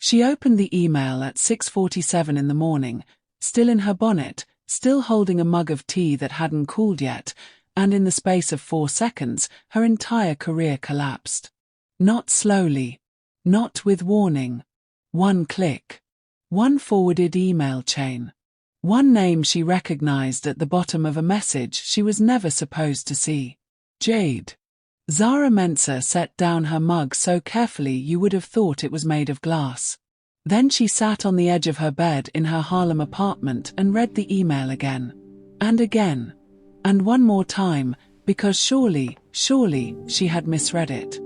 She opened the email at 6:47 in the morning, still in her bonnet, still holding a mug of tea that hadn't cooled yet, and in the space of 4 seconds, her entire career collapsed. Not slowly. Not with warning. One click. One forwarded email chain. One name she recognized at the bottom of a message she was never supposed to see. Jade. Zara Mensah set down her mug so carefully you would have thought it was made of glass. Then she sat on the edge of her bed in her Harlem apartment and read the email again. And again. And one more time, because surely, she had misread it.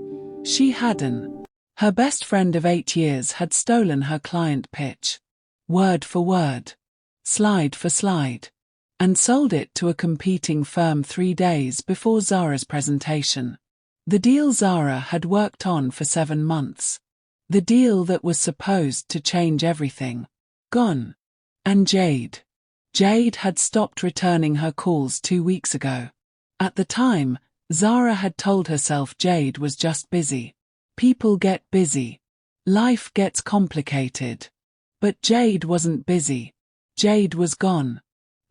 She hadn't. Her best friend of 8 years had stolen her client pitch. Word for word. Slide for slide. And sold it to a competing firm 3 days before Zara's presentation. The deal Zara had worked on for 7 months. The deal that was supposed to change everything. Gone. And Jade. Jade had stopped returning her calls 2 weeks ago. At the time, Zara had told herself Jade was just busy. People get busy. Life gets complicated. But Jade wasn't busy. Jade was gone.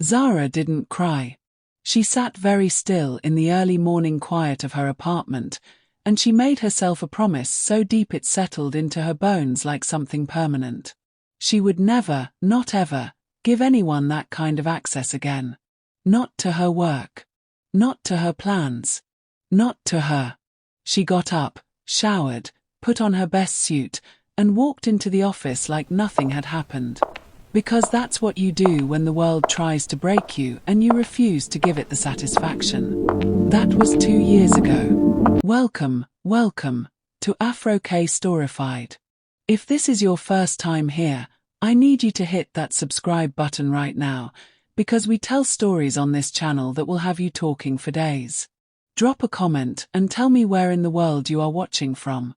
Zara didn't cry. She sat very still in the early morning quiet of her apartment, and she made herself a promise so deep it settled into her bones like something permanent. She would never, not ever, give anyone that kind of access again. Not to her work. Not to her plans. Not to her. She got up, showered, put on her best suit, and walked into the office like nothing had happened. Because that's what you do when the world tries to break you and you refuse to give it the satisfaction. That was 2 years ago. Welcome to Afro-K Storified. If this is your first time here, I need you to hit that subscribe button right now, because we tell stories on this channel that will have you talking for days. Drop a comment and tell me where in the world you are watching from.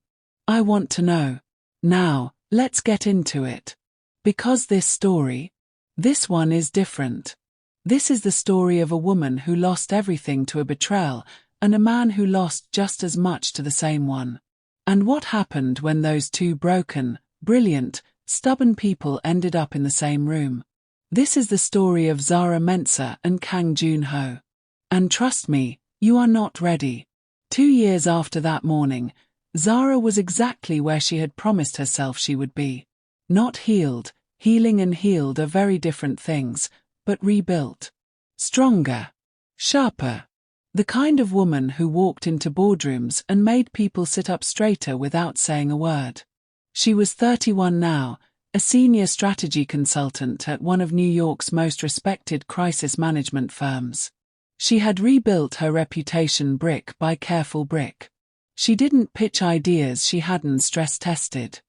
I want to know. Now, let's get into it. Because this one is different. This is the story of a woman who lost everything to a betrayal, and a man who lost just as much to the same one. And what happened when those two broken, brilliant, stubborn people ended up in the same room. This is the story of Zara Mensah and Kang Junho. And trust me, you are not ready. 2 years after that morning, Zara was exactly where she had promised herself she would be. Not healed. Healing and healed are very different things, but rebuilt. Stronger. Sharper. The kind of woman who walked into boardrooms and made people sit up straighter without saying a word. She was 31 now, a senior strategy consultant at one of New York's most respected crisis management firms. She had rebuilt her reputation brick by careful brick. She didn't pitch ideas she hadn't stress-tested.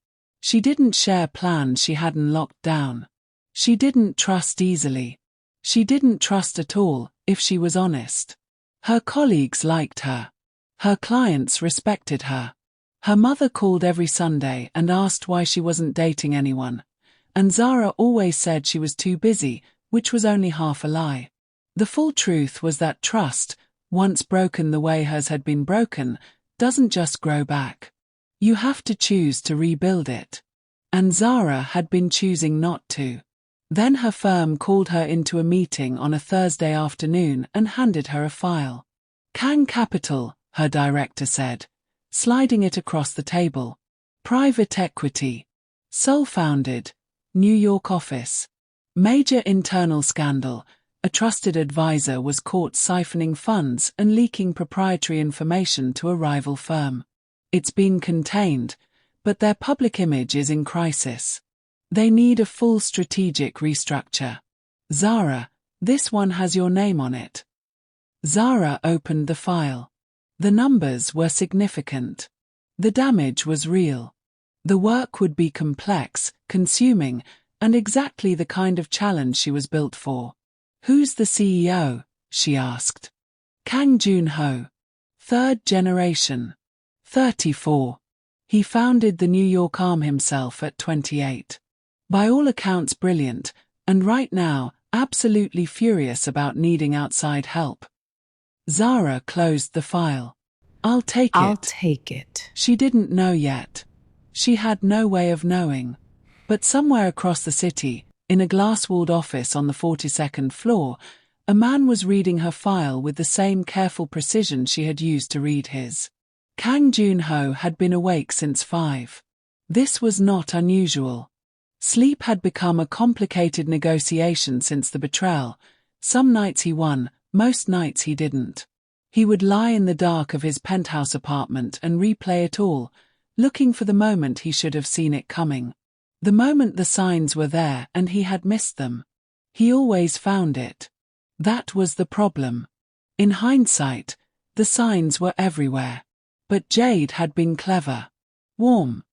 She didn't share plans she hadn't locked down. She didn't trust easily. She didn't trust at all, if she was honest. Her colleagues liked her. Her clients respected her. Her mother called every Sunday and asked why she wasn't dating anyone. And Zara always said she was too busy, which was only half a lie. The full truth was that trust, once broken the way hers had been broken, doesn't just grow back. You have to choose to rebuild it. And Zara had been choosing not to. Then her firm called her into a meeting on a Thursday afternoon and handed her a file. Kang Capital, her director said, sliding it across the table. Private equity. Soul-founded. New York office. Major internal scandal. A trusted advisor was caught siphoning funds and leaking proprietary information to a rival firm. It's been contained, but their public image is in crisis. They need a full strategic restructure. Zara, this one has your name on it. Zara opened the file. The numbers were significant. The damage was real. The work would be complex, consuming, and exactly the kind of challenge she was built for. Who's the CEO? She asked. Kang Junho. 3rd generation. 34. He founded the New York arm himself at 28. By all accounts brilliant, and right now, absolutely furious about needing outside help. Zara closed the file. I'll take it. I'll take it. She didn't know yet. She had no way of knowing. But somewhere across the city, in a glass-walled office on the 42nd floor, a man was reading her file with the same careful precision she had used to read his. Kang Junho had been awake since 5. This was not unusual. Sleep had become a complicated negotiation since the betrayal. Some nights he won, most nights he didn't. He would lie in the dark of his penthouse apartment and replay it all, looking for the moment he should have seen it coming. The moment the signs were there and he had missed them. He always found it. That was the problem. In hindsight, the signs were everywhere. But Jade had been clever. Warm.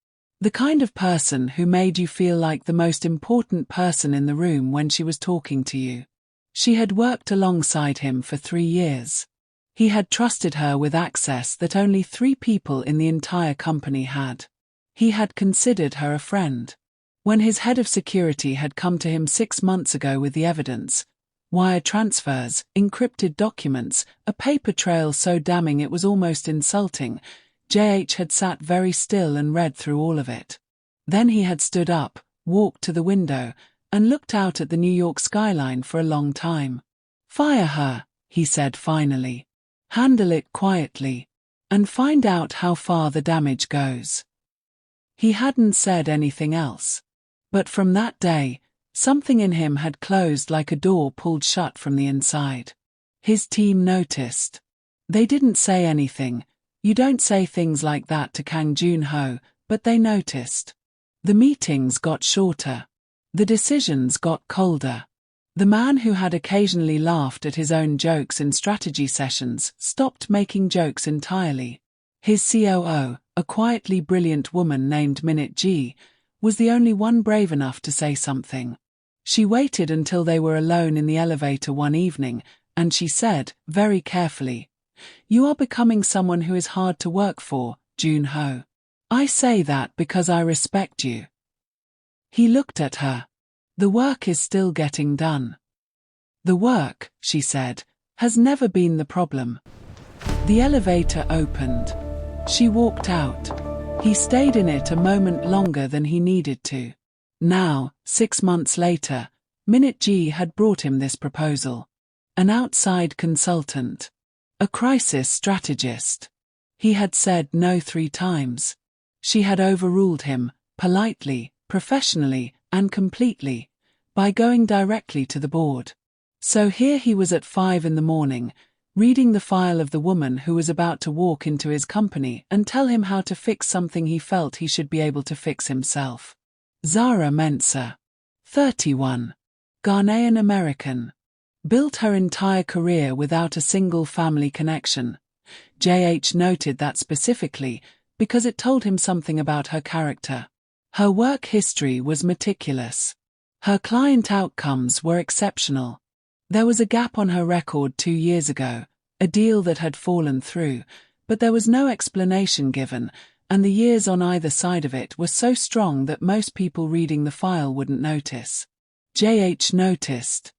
The kind of person who made you feel like the most important person in the room when she was talking to you. She had worked alongside him for 3 years. He had trusted her with access that only 3 people in the entire company had. He had considered her a friend. When his head of security had come to him 6 months ago with the evidence, wire transfers, encrypted documents, a paper trail so damning it was almost insulting, JH had sat very still and read through all of it. Then he had stood up, walked to the window, and looked out at the New York skyline for a long time. "Fire her," he said finally. "Handle it quietly. And find out how far the damage goes." He hadn't said anything else. But from that day, something in him had closed like a door pulled shut from the inside. His team noticed. They didn't say anything. You don't say things like that to Kang Junho, but they noticed. The meetings got shorter. The decisions got colder. The man who had occasionally laughed at his own jokes in strategy sessions stopped making jokes entirely. His COO, a quietly brilliant woman named Minute G, was the only one brave enough to say something. She waited until they were alone in the elevator one evening, and she said, very carefully, "You are becoming someone who is hard to work for, Junho. I say that because I respect you." He looked at her. "The work is still getting done." "The work," she said, "has never been the problem." The elevator opened. She walked out. He stayed in it a moment longer than he needed to. Now, 6 months later, Minute G had brought him this proposal. An outside consultant. A crisis strategist. He had said no 3 times. She had overruled him, politely, professionally, and completely, by going directly to the board. So here he was at 5 in the morning, reading the file of the woman who was about to walk into his company and tell him how to fix something he felt he should be able to fix himself. Zara Mensah. 31. Ghanaian American. Built her entire career without a single family connection. JH noted that specifically because it told him something about her character. Her work history was meticulous. Her client outcomes were exceptional. There was a gap on her record 2 years ago, a deal that had fallen through, but there was no explanation given, and the years on either side of it were so strong that most people reading the file wouldn't notice. JH noticed.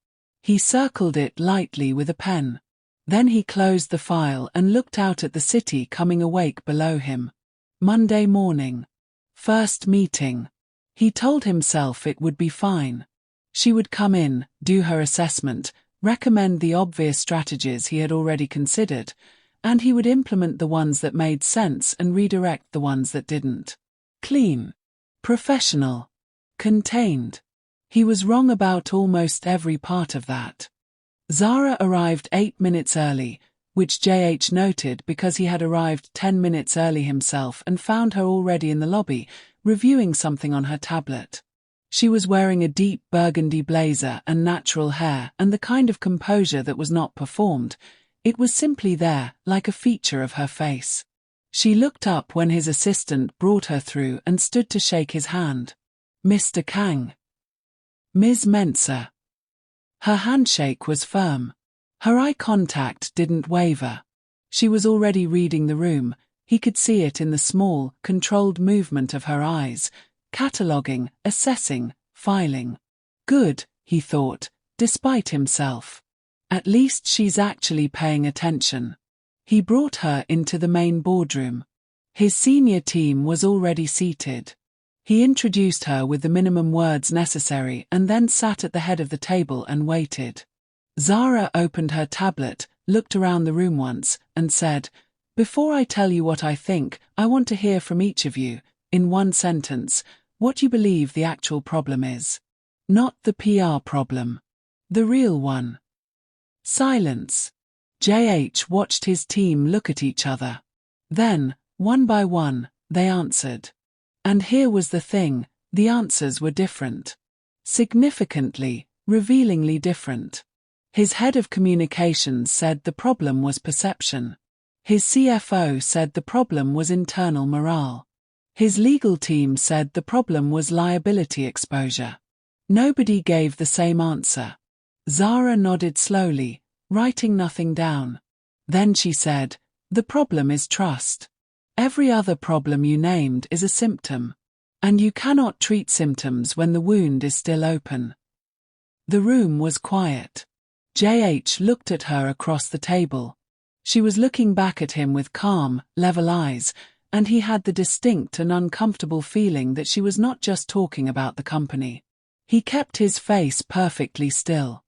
He circled it lightly with a pen. Then he closed the file and looked out at the city coming awake below him. Monday morning. First meeting. He told himself it would be fine. She would come in, do her assessment, recommend the obvious strategies he had already considered, and he would implement the ones that made sense and redirect the ones that didn't. Clean. Professional. Contained. He was wrong about almost every part of that. Zara arrived 8 minutes early, which JH noted because he had arrived 10 minutes early himself and found her already in the lobby, reviewing something on her tablet. She was wearing a deep burgundy blazer and natural hair and the kind of composure that was not performed. It was simply there, like a feature of her face. She looked up when his assistant brought her through and stood to shake his hand. "Mr. Kang." "Ms. Mensah." Her handshake was firm. Her eye contact didn't waver. She was already reading the room. He could see it in the small, controlled movement of her eyes, cataloguing, assessing, filing. Good, he thought, despite himself. At least she's actually paying attention. He brought her into the main boardroom. His senior team was already seated. He introduced her with the minimum words necessary and then sat at the head of the table and waited. Zara opened her tablet, looked around the room once, and said, "Before I tell you what I think, I want to hear from each of you, in one sentence, what you believe the actual problem is. Not the PR problem. The real one." Silence. JH watched his team look at each other. Then, one by one, they answered. And here was the thing, the answers were different. Significantly, revealingly different. His head of communications said the problem was perception. His CFO said the problem was internal morale. His legal team said the problem was liability exposure. Nobody gave the same answer. Zara nodded slowly, writing nothing down. Then she said, "The problem is trust. Every other problem you named is a symptom. And you cannot treat symptoms when the wound is still open." The room was quiet. JH looked at her across the table. She was looking back at him with calm, level eyes, and he had the distinct and uncomfortable feeling that she was not just talking about the company. He kept his face perfectly still.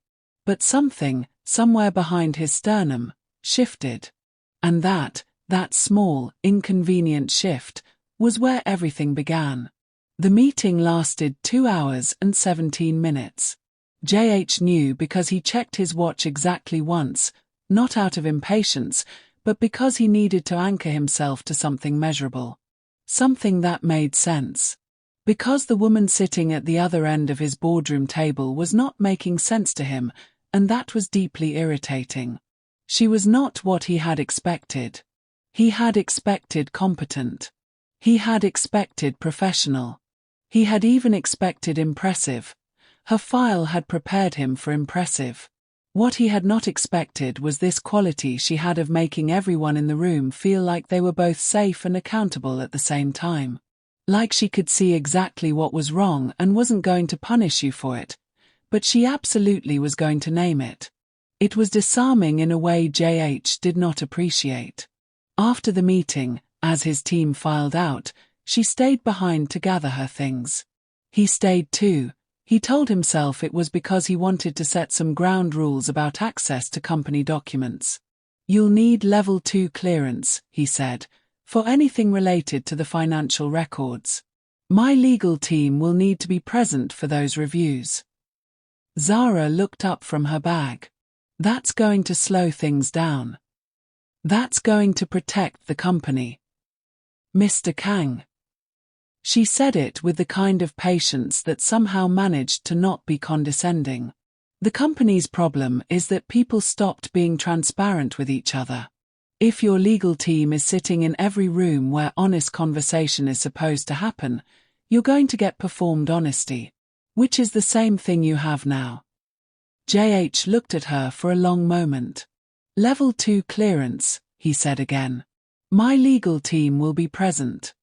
But something, somewhere behind his sternum, shifted. And that small, inconvenient shift, was where everything began. The meeting lasted 2 hours and 17 minutes. JH knew because he checked his watch exactly once, not out of impatience, but because he needed to anchor himself to something measurable. Something that made sense. Because the woman sitting at the other end of his boardroom table was not making sense to him, and that was deeply irritating. She was not what he had expected. He had expected competent. He had expected professional. He had even expected impressive. Her file had prepared him for impressive. What he had not expected was this quality she had of making everyone in the room feel like they were both safe and accountable at the same time. Like she could see exactly what was wrong and wasn't going to punish you for it, but she absolutely was going to name it. It was disarming in a way JH did not appreciate. After the meeting, as his team filed out, she stayed behind to gather her things. He stayed too. He told himself it was because he wanted to set some ground rules about access to company documents. "You'll need level 2 clearance," he said, "for anything related to the financial records. My legal team will need to be present for those reviews." Zara looked up from her bag. "That's going to slow things down. That's going to protect the company. Mr. Kang." She said it with the kind of patience that somehow managed to not be condescending. "The company's problem is that people stopped being transparent with each other. If your legal team is sitting in every room where honest conversation is supposed to happen, you're going to get performed honesty, which is the same thing you have now." JH looked at her for a long moment. "Level 2 clearance," he said again. "My legal team will be present."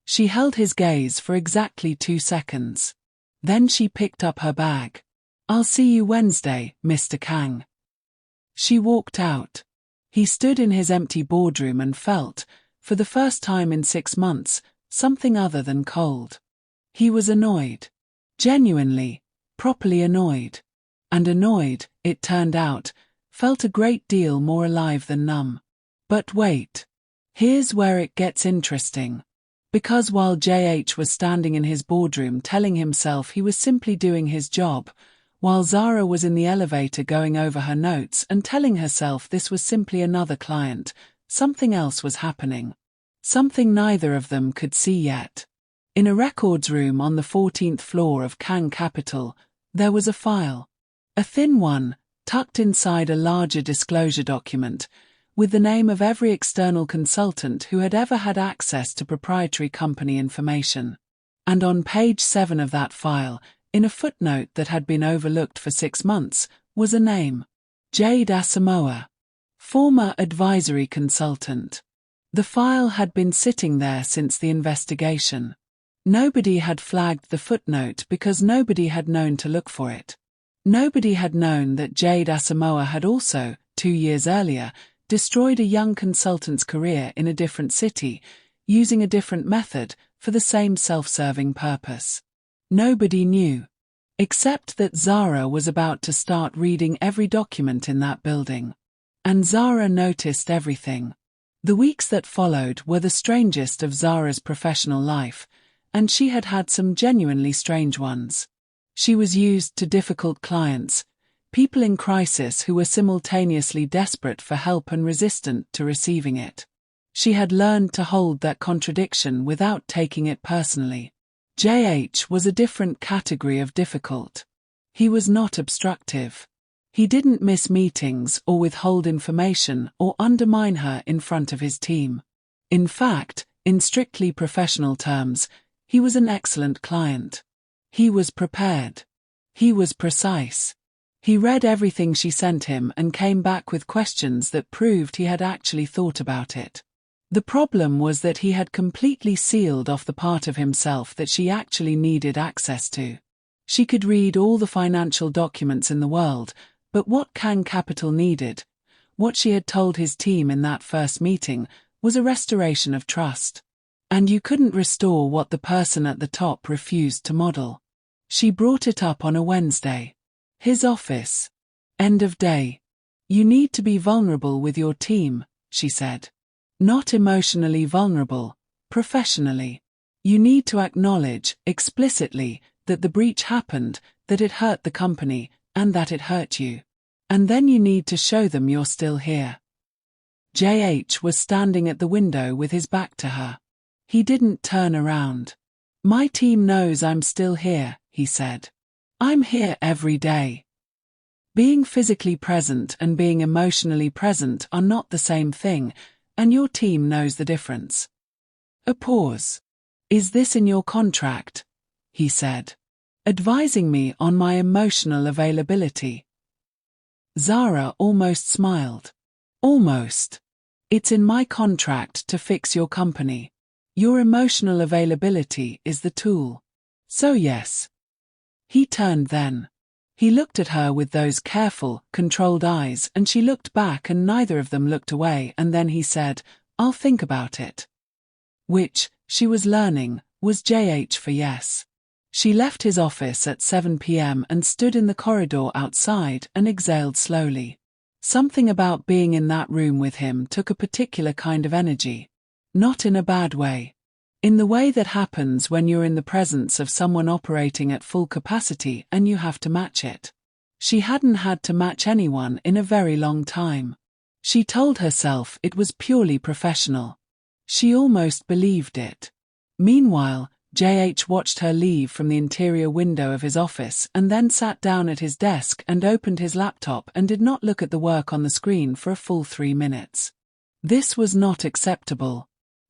She held his gaze for exactly 2 seconds. Then she picked up her bag. "I'll see you Wednesday, Mr. Kang." She walked out. He stood in his empty boardroom and felt, for the first time in 6 months, something other than cold. He was annoyed. Genuinely, properly annoyed. And annoyed, it turned out, felt a great deal more alive than numb. But wait. Here's where it gets interesting. Because while JH was standing in his boardroom telling himself he was simply doing his job, while Zara was in the elevator going over her notes and telling herself this was simply another client, something else was happening. Something neither of them could see yet. In a records room on the 14th floor of Kang Capital, there was a file. A thin one, tucked inside a larger disclosure document, with the name of every external consultant who had ever had access to proprietary company information. And on page 7 of that file, in a footnote that had been overlooked for 6 months, was a name. Jade Asamoah. Former advisory consultant. The file had been sitting there since the investigation. Nobody had flagged the footnote because nobody had known to look for it. Nobody had known that Jade Asamoah had also, 2 years earlier, destroyed a young consultant's career in a different city, using a different method, for the same self-serving purpose. Nobody knew. Except that Zara was about to start reading every document in that building. And Zara noticed everything. The weeks that followed were the strangest of Zara's professional life, and she had had some genuinely strange ones. She was used to difficult clients, people in crisis who were simultaneously desperate for help and resistant to receiving it. She had learned to hold that contradiction without taking it personally. JH was a different category of difficult. He was not obstructive. He didn't miss meetings or withhold information or undermine her in front of his team. In fact, in strictly professional terms, he was an excellent client. He was prepared. He was precise. He read everything she sent him and came back with questions that proved he had actually thought about it. The problem was that he had completely sealed off the part of himself that she actually needed access to. She could read all the financial documents in the world, but what Kang Capital needed, what she had told his team in that first meeting, was a restoration of trust. And you couldn't restore what the person at the top refused to model. She brought it up on a Wednesday. His office. End of day. You need to be vulnerable with your team, she said. Not emotionally vulnerable, professionally. You need to acknowledge, explicitly, that the breach happened, that it hurt the company, and that it hurt you. And then you need to show them you're still here. JH was standing at the window with his back to her. He didn't turn around. My team knows I'm still here, he said. I'm here every day. Being physically present and being emotionally present are not the same thing, and your team knows the difference. A pause. Is this in your contract? He said. Advising me on my emotional availability. Zara almost smiled. Almost. It's in my contract to fix your company. Your emotional availability is the tool. So yes. He turned then. He looked at her with those careful, controlled eyes, and she looked back and neither of them looked away, and then he said, I'll think about it. Which, she was learning, was JH for yes. She left his office at 7 p.m. and stood in the corridor outside and exhaled slowly. Something about being in that room with him took a particular kind of energy. Not in a bad way. In the way that happens when you're in the presence of someone operating at full capacity and you have to match it. She hadn't had to match anyone in a very long time. She told herself it was purely professional. She almost believed it. Meanwhile, JH watched her leave from the interior window of his office and then sat down at his desk and opened his laptop and did not look at the work on the screen for a full 3 minutes. This was not acceptable.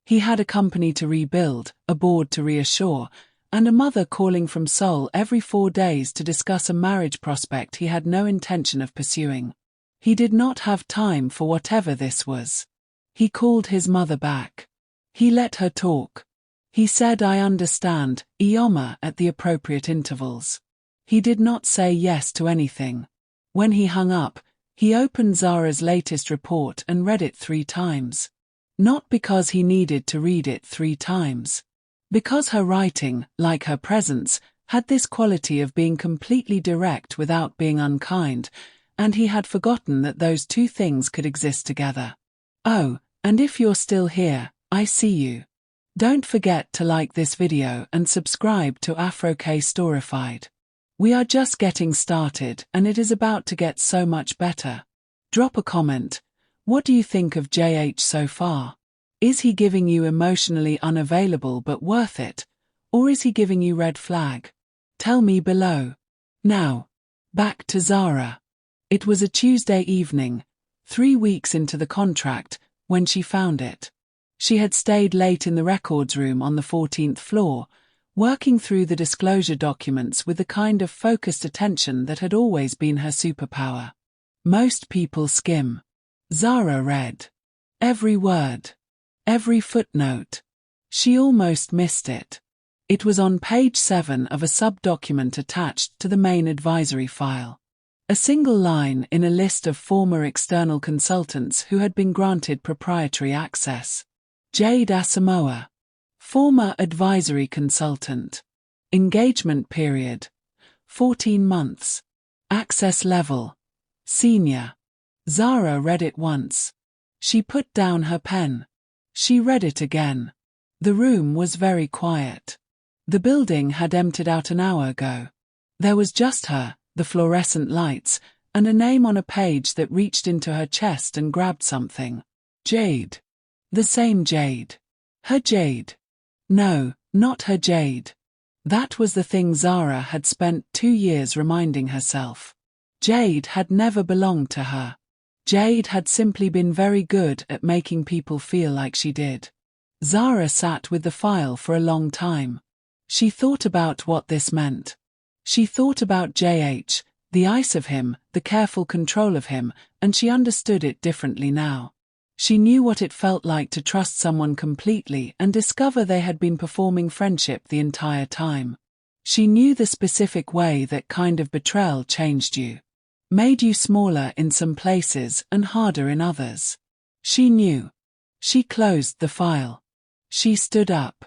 He had a company to rebuild, a board to reassure, and a mother calling from Seoul every 4 days to discuss a marriage prospect he had no intention of pursuing. He did not have time for whatever this was. He called his mother back. He let her talk. He said I understand, Ioma, at the appropriate intervals. He did not say yes to anything. When he hung up, he opened Zara's latest report and read it 3 times. Not because he needed to read it 3 times. Because her writing, like her presence, had this quality of being completely direct without being unkind, and he had forgotten that those 2 things could exist together. Oh, and if you're still here, I see you. Don't forget to like this video and subscribe to Afro-K Storified. We are just getting started and it is about to get so much better. Drop a comment. What do you think of JH so far? Is he giving you emotionally unavailable but worth it? Or is he giving you red flag? Tell me below. Now, back to Zara. It was a Tuesday evening, 3 weeks into the contract, when she found it. She had stayed late in the records room on the 14th floor, working through the disclosure documents with the kind of focused attention that had always been her superpower. Most people skim. Zara read every word, every footnote. She almost missed it. It was on page 7 of a sub-document attached to the main advisory file. A single line in a list of former external consultants who had been granted proprietary access. Jade Asamoah. Former advisory consultant. Engagement period: 14 months. Access level: senior. Zara read it once. She put down her pen. She read it again. The room was very quiet. The building had emptied out an hour ago. There was just her, the fluorescent lights, and a name on a page that reached into her chest and grabbed something. Jade. The same Jade. Her Jade. No, not her Jade. That was the thing Zara had spent 2 years reminding herself. Jade had never belonged to her. Jade had simply been very good at making people feel like she did. Zara sat with the file for a long time. She thought about what this meant. She thought about JH, the ice of him, the careful control of him, and she understood it differently now. She knew what it felt like to trust someone completely and discover they had been performing friendship the entire time. She knew the specific way that kind of betrayal changed you. Made you smaller in some places and harder in others. She knew. She closed the file. She stood up.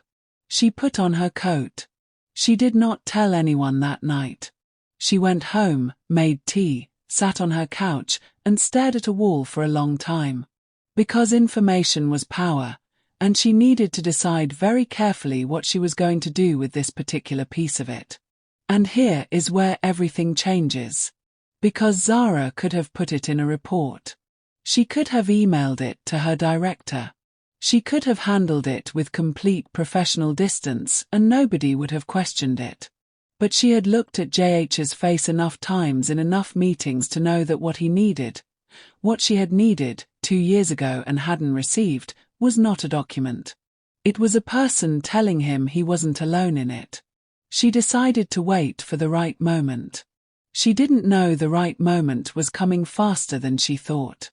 She put on her coat. She did not tell anyone that night. She went home, made tea, sat on her couch, and stared at a wall for a long time. Because information was power, and she needed to decide very carefully what she was going to do with this particular piece of it. And here is where everything changes. Because Zara could have put it in a report. She could have emailed it to her director. She could have handled it with complete professional distance and nobody would have questioned it. But she had looked at JH's face enough times in enough meetings to know that what he needed, what she had needed 2 years ago and hadn't received, was not a document. It was a person telling him he wasn't alone in it. She decided to wait for the right moment. She didn't know the right moment was coming faster than she thought.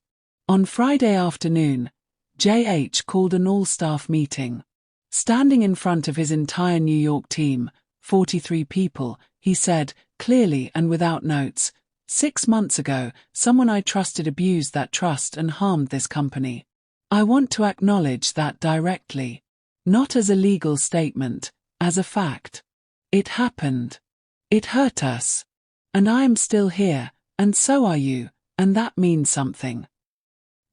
On Friday afternoon, JH called an all-staff meeting. Standing in front of his entire New York team, 43 people, he said, clearly and without notes, 6 months ago, someone I trusted abused that trust and harmed this company. I want to acknowledge that directly. Not as a legal statement, as a fact. It happened. It hurt us. And I am still here, and so are you, and that means something.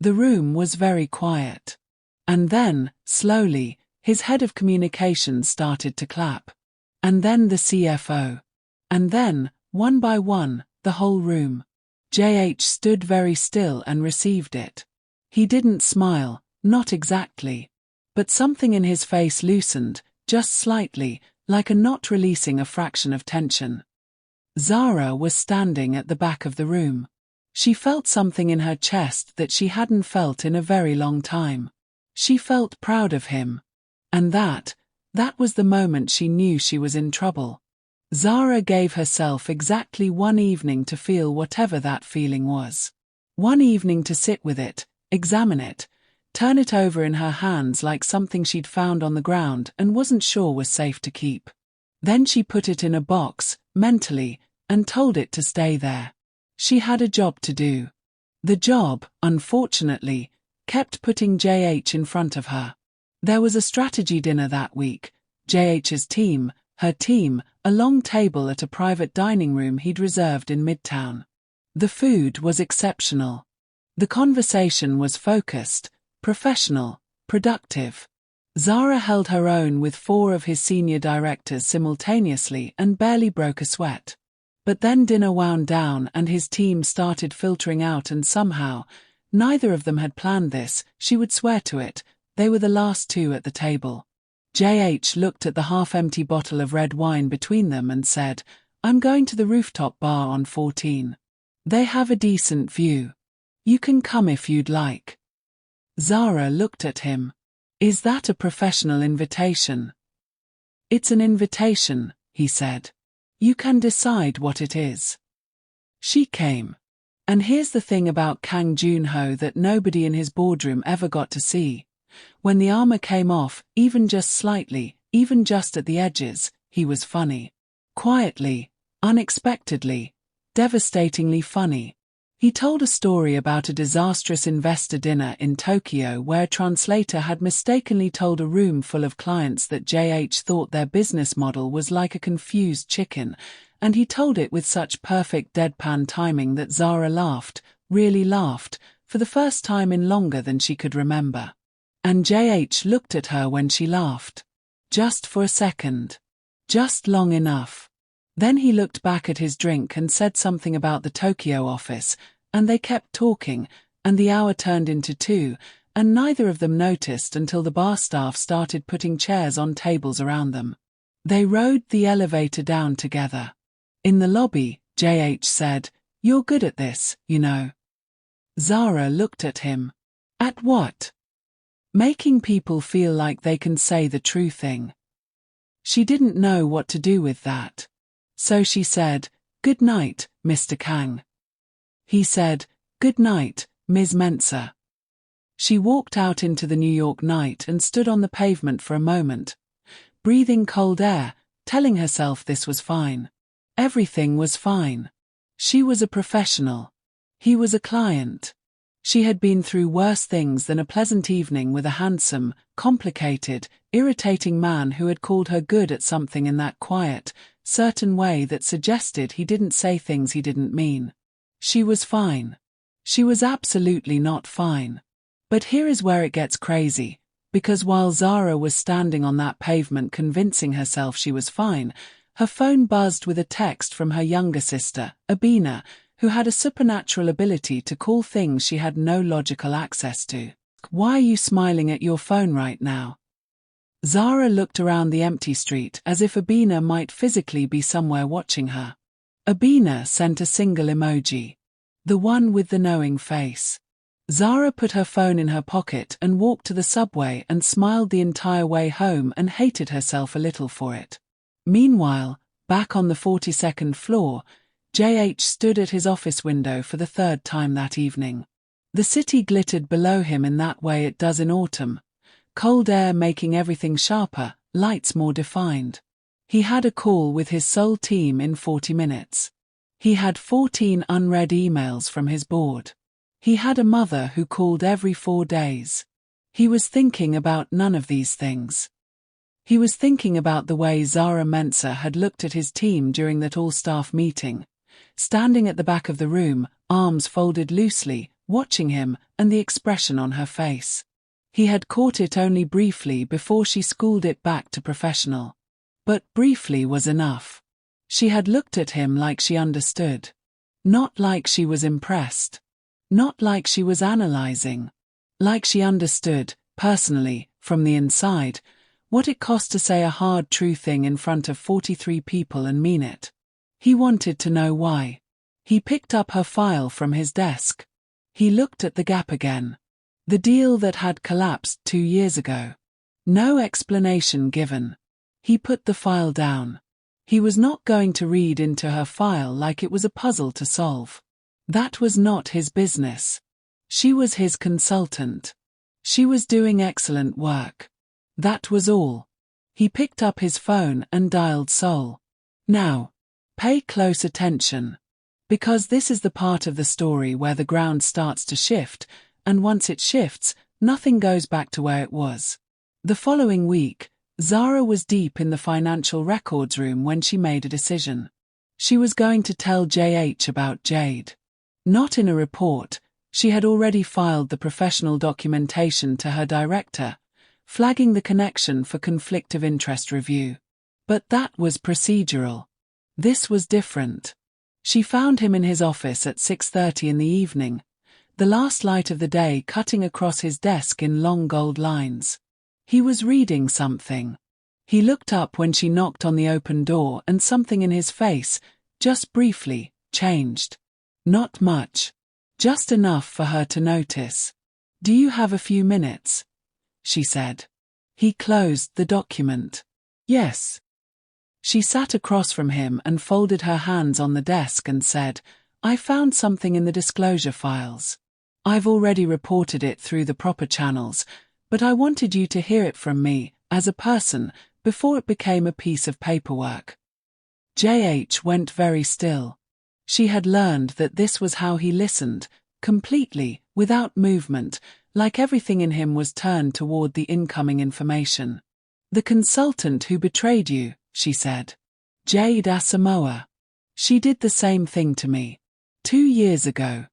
The room was very quiet. And then, slowly, his head of communications started to clap. And then the CFO. And then, one by one, the whole room. JH stood very still and received it. He didn't smile, not exactly. But something in his face loosened, just slightly, like a knot releasing a fraction of tension. Zara was standing at the back of the room. She felt something in her chest that she hadn't felt in a very long time. She felt proud of him. And that was the moment she knew she was in trouble. Zara gave herself exactly 1 evening to feel whatever that feeling was. 1 evening to sit with it, examine it, turn it over in her hands like something she'd found on the ground and wasn't sure was safe to keep. Then she put it in a box, mentally, and told it to stay there. She had a job to do. The job, unfortunately, kept putting JH in front of her. There was a strategy dinner that week, JH's team, her team, a long table at a private dining room he'd reserved in Midtown. The food was exceptional. The conversation was focused, professional, productive. Zara held her own with 4 of his senior directors simultaneously and barely broke a sweat. But then dinner wound down and his team started filtering out and somehow, neither of them had planned this, she would swear to it, they were the last 2 at the table. JH looked at the half-empty bottle of red wine between them and said, I'm going to the rooftop bar on 14. They have a decent view. You can come if you'd like. Zara looked at him. Is that a professional invitation? It's an invitation, he said. You can decide what it is. She came. And here's the thing about Kang Junho that nobody in his boardroom ever got to see. When the armor came off, even just slightly, even just at the edges, he was funny. Quietly, unexpectedly, devastatingly funny. He told a story about a disastrous investor dinner in Tokyo where a translator had mistakenly told a room full of clients that JH thought their business model was like a confused chicken, and he told it with such perfect deadpan timing that Zara laughed, really laughed, for the first time in longer than she could remember. And JH looked at her when she laughed. Just for a second. Just long enough. Then he looked back at his drink and said something about the Tokyo office, and they kept talking, and the hour turned into 2, and neither of them noticed until the bar staff started putting chairs on tables around them. They rode the elevator down together. In the lobby, JH said, "You're good at this, you know." Zara looked at him. At what? Making people feel like they can say the true thing. She didn't know what to do with that. So she said, "Good night, Mr. Kang." He said, "Good night, Ms. Mensah." She walked out into the New York night and stood on the pavement for a moment, breathing cold air, telling herself this was fine. Everything was fine. She was a professional. He was a client. She had been through worse things than a pleasant evening with a handsome, complicated, irritating man who had called her good at something in that quiet, certain way that suggested he didn't say things he didn't mean. She was fine. She was absolutely not fine. But here is where it gets crazy, because while Zara was standing on that pavement convincing herself she was fine, her phone buzzed with a text from her younger sister, Abina, who had a supernatural ability to call things she had no logical access to. "Why are you smiling at your phone right now?" Zara looked around the empty street as if Abina might physically be somewhere watching her. Abina sent a single emoji. The one with the knowing face. Zara put her phone in her pocket and walked to the subway and smiled the entire way home and hated herself a little for it. Meanwhile, back on the 42nd floor, JH stood at his office window for the 3rd time that evening. The city glittered below him in that way it does in autumn, cold air making everything sharper, lights more defined. He had a call with his Seoul team in 40 minutes. He had 14 unread emails from his board. He had a mother who called every 4 days. He was thinking about none of these things. He was thinking about the way Zara Mensah had looked at his team during that all-staff meeting, standing at the back of the room, arms folded loosely, watching him, and the expression on her face. He had caught it only briefly before she schooled it back to professional. But briefly was enough. She had looked at him like she understood. Not like she was impressed. Not like she was analyzing. Like she understood, personally, from the inside, what it cost to say a hard true thing in front of 43 people and mean it. He wanted to know why. He picked up her file from his desk. He looked at the gap again. The deal that had collapsed 2 years ago. No explanation given. He put the file down. He was not going to read into her file like it was a puzzle to solve. That was not his business. She was his consultant. She was doing excellent work. That was all. He picked up his phone and dialed Seoul. Now, pay close attention. Because this is the part of the story where the ground starts to shift, and once it shifts, nothing goes back to where it was. The following week, Zara was deep in the financial records room when she made a decision. She was going to tell JH about Jade. Not in a report, she had already filed the professional documentation to her director, flagging the connection for conflict of interest review. But that was procedural. This was different. She found him in his office at 6:30 in the evening, the last light of the day cutting across his desk in long gold lines. He was reading something. He looked up when she knocked on the open door and something in his face, just briefly, changed. Not much. Just enough for her to notice. "Do you have a few minutes?" she said. He closed the document. "Yes." She sat across from him and folded her hands on the desk and said, "I found something in the disclosure files. I've already reported it through the proper channels, but I wanted you to hear it from me, as a person, before it became a piece of paperwork." JH went very still. She had learned that this was how he listened, completely, without movement, like everything in him was turned toward the incoming information. "The consultant who betrayed you," she said. "Jade Asamoah. She did the same thing to me. 2 years ago.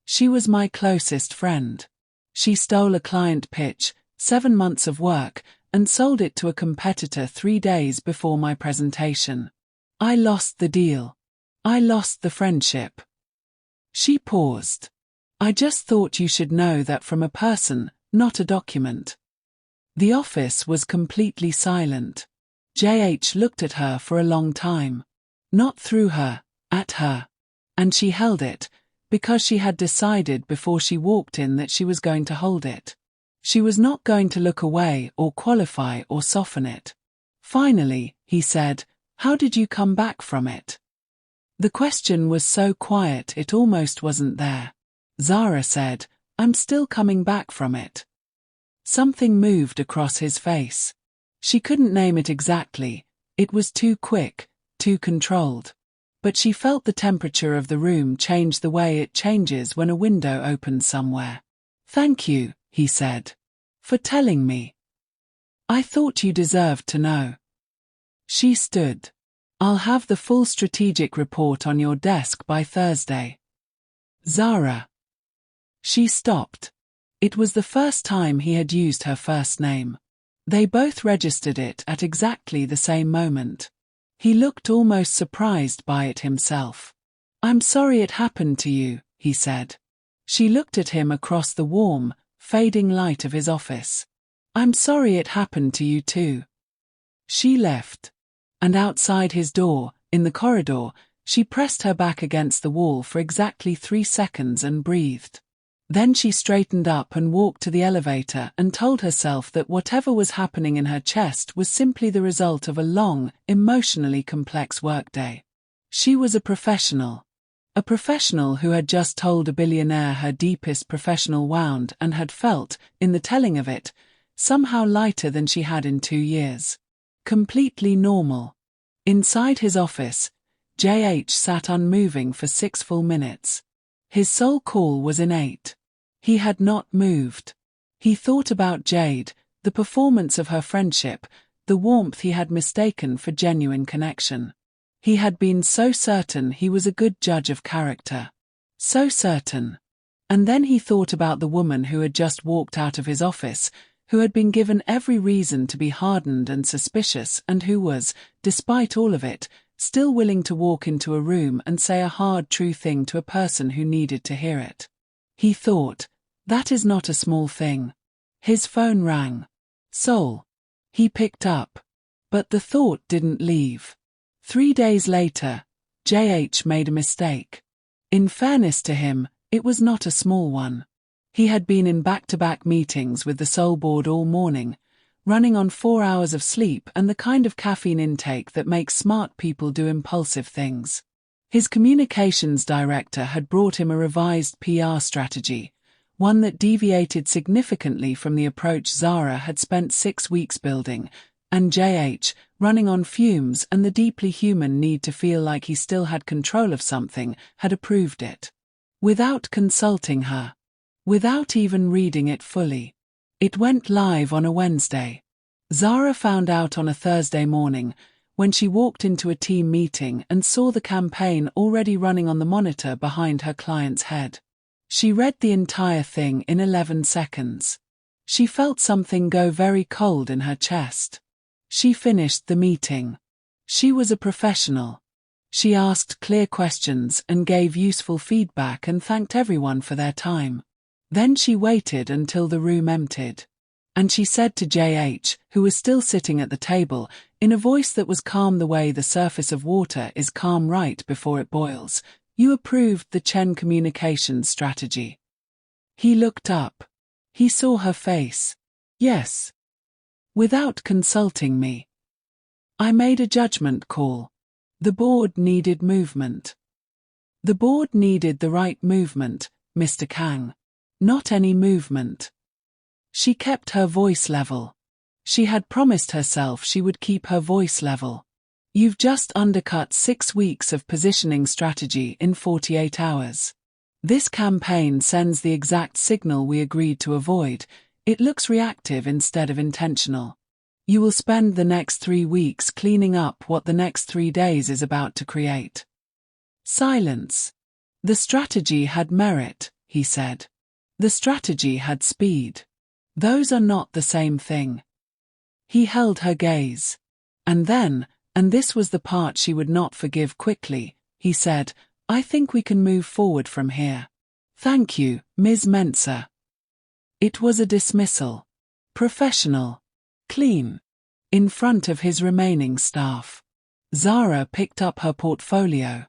She was my closest friend. She stole a client pitch, 7 months of work, and sold it to a competitor 3 days before my presentation. I lost the deal. I lost the friendship." She paused. "I just thought you should know that from a person, not a document." The office was completely silent. JH looked at her for a long time. Not through her, at her. And she held it, because she had decided before she walked in that she was going to hold it. She was not going to look away or qualify or soften it. "Finally," he said, "how did you come back from it?" The question was so quiet it almost wasn't there. Zara said, "I'm still coming back from it." Something moved across his face. She couldn't name it exactly, it was too quick, too controlled. But she felt the temperature of the room change the way it changes when a window opens somewhere. "Thank you," he said, "for telling me. I thought you deserved to know." She stood. "I'll have the full strategic report on your desk by Thursday." "Zara." She stopped. It was the first time he had used her first name. They both registered it at exactly the same moment. He looked almost surprised by it himself. "I'm sorry it happened to you," he said. She looked at him across the warm, fading light of his office. "I'm sorry it happened to you too." She left. And outside his door, in the corridor, she pressed her back against the wall for exactly 3 seconds and breathed. Then she straightened up and walked to the elevator and told herself that whatever was happening in her chest was simply the result of a long, emotionally complex workday. She was a professional. A professional who had just told a billionaire her deepest professional wound and had felt, in the telling of it, somehow lighter than she had in 2 years. Completely normal. Inside his office, JH sat unmoving for 6 full minutes. His soul call was innate. He had not moved. He thought about Jade, the performance of her friendship, the warmth he had mistaken for genuine connection. He had been so certain he was a good judge of character. So certain. And then he thought about the woman who had just walked out of his office, who had been given every reason to be hardened and suspicious and who was, despite all of it, still willing to walk into a room and say a hard true thing to a person who needed to hear it. He thought, that is not a small thing. His phone rang. Soul. He picked up. But the thought didn't leave. 3 days later, JH made a mistake. In fairness to him, it was not a small one. He had been in back-to-back meetings with the Soul board all morning, running on 4 hours of sleep and the kind of caffeine intake that makes smart people do impulsive things. His communications director had brought him a revised PR strategy, one that deviated significantly from the approach Zara had spent 6 weeks building, and JH, running on fumes and the deeply human need to feel like he still had control of something, had approved it. Without consulting her. Without even reading it fully. It went live on a Wednesday. Zara found out on a Thursday morning, when she walked into a team meeting and saw the campaign already running on the monitor behind her client's head. She read the entire thing in 11 seconds. She felt something go very cold in her chest. She finished the meeting. She was a professional. She asked clear questions and gave useful feedback and thanked everyone for their time. Then she waited until the room emptied. And she said to JH, who was still sitting at the table, in a voice that was calm the way the surface of water is calm right before it boils, "You approved the Chen communications strategy." He looked up. He saw her face. "Yes. Without consulting me. I made a judgment call. The board needed movement. The board needed the right movement, Mr. Kang. Not any movement." She kept her voice level. She had promised herself she would keep her voice level. You've just undercut 6 weeks of positioning strategy in 48 hours. This campaign sends the exact signal we agreed to avoid. It looks reactive instead of intentional. You will spend the next 3 weeks cleaning up what the next 3 days is about to create. Silence. The strategy had merit, he said. The strategy had speed. Those are not the same thing. He held her gaze. And then, and this was the part she would not forgive quickly, he said, I think we can move forward from here. Thank you, Ms. Mensah. It was a dismissal. Professional. Clean. In front of his remaining staff. Zara picked up her portfolio.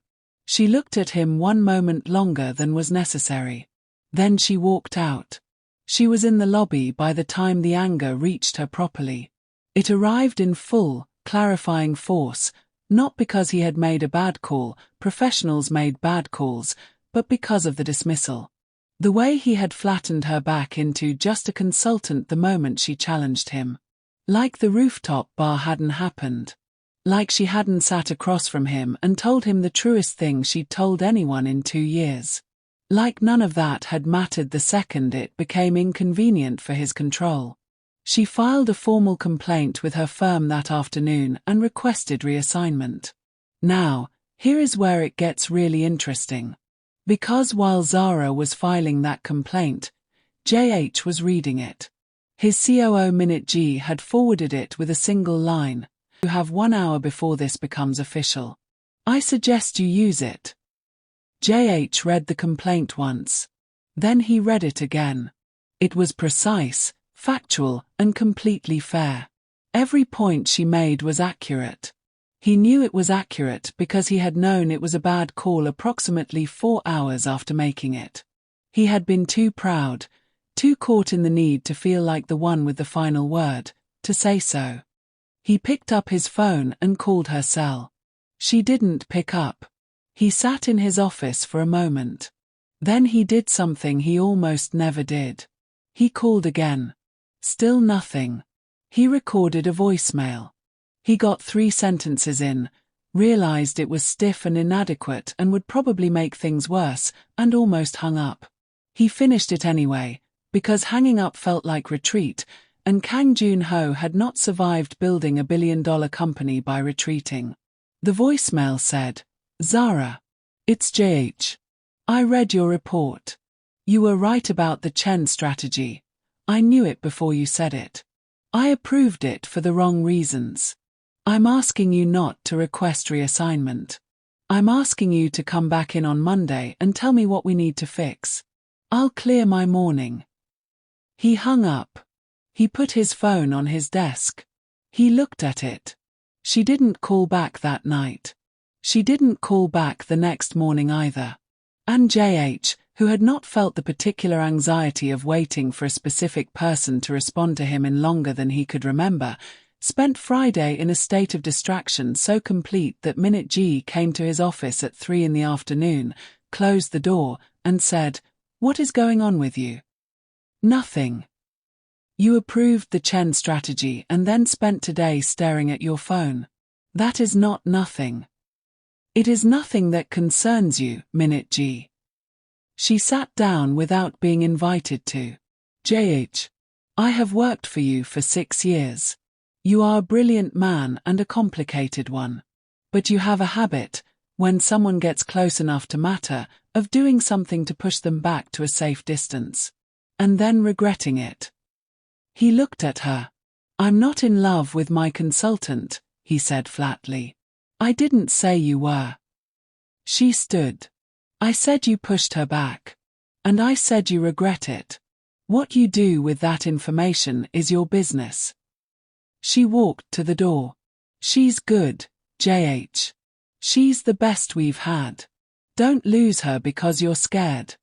She looked at him one moment longer than was necessary. Then she walked out. She was in the lobby by the time the anger reached her properly. It arrived in full, clarifying force, not because he had made a bad call, professionals made bad calls, but because of the dismissal. The way he had flattened her back into just a consultant the moment she challenged him. Like the rooftop bar hadn't happened. Like she hadn't sat across from him and told him the truest thing she'd told anyone in 2 years. Like none of that had mattered the second it became inconvenient for his control. She filed a formal complaint with her firm that afternoon and requested reassignment. Now, here is where it gets really interesting. Because while Zara was filing that complaint, JH was reading it. His COO Minute G had forwarded it with a single line. You have 1 hour before this becomes official. I suggest you use it. JH read the complaint once. Then he read it again. It was precise, factual, and completely fair. Every point she made was accurate. He knew it was accurate because he had known it was a bad call approximately 4 hours after making it. He had been too proud, too caught in the need to feel like the one with the final word, to say so. He picked up his phone and called her cell. She didn't pick up. He sat in his office for a moment. Then he did something he almost never did. He called again. Still nothing. He recorded a voicemail. He got 3 sentences in, realized it was stiff and inadequate and would probably make things worse, and almost hung up. He finished it anyway, because hanging up felt like retreat, and Kang Junho had not survived building a billion-dollar company by retreating. The voicemail said, Zara. It's JH. I read your report. You were right about the Chen strategy. I knew it before you said it. I approved it for the wrong reasons. I'm asking you not to request reassignment. I'm asking you to come back in on Monday and tell me what we need to fix. I'll clear my morning. He hung up. He put his phone on his desk. He looked at it. She didn't call back that night. She didn't call back the next morning either. And JH, who had not felt the particular anxiety of waiting for a specific person to respond to him in longer than he could remember, spent Friday in a state of distraction so complete that Minute G came to his office at 3 in the afternoon, closed the door, and said, What is going on with you? Nothing. You approved the Chen strategy and then spent today staring at your phone. That is not nothing. It is nothing that concerns you, Minute G. She sat down without being invited to. JH. I have worked for you for 6 years. You are a brilliant man and a complicated one. But you have a habit, when someone gets close enough to matter, of doing something to push them back to a safe distance. And then regretting it. He looked at her. I'm not in love with my consultant, he said flatly. I didn't say you were. She stood. I said you pushed her back. And I said you regret it. What you do with that information is your business. She walked to the door. She's good, JH. She's the best we've had. Don't lose her because you're scared.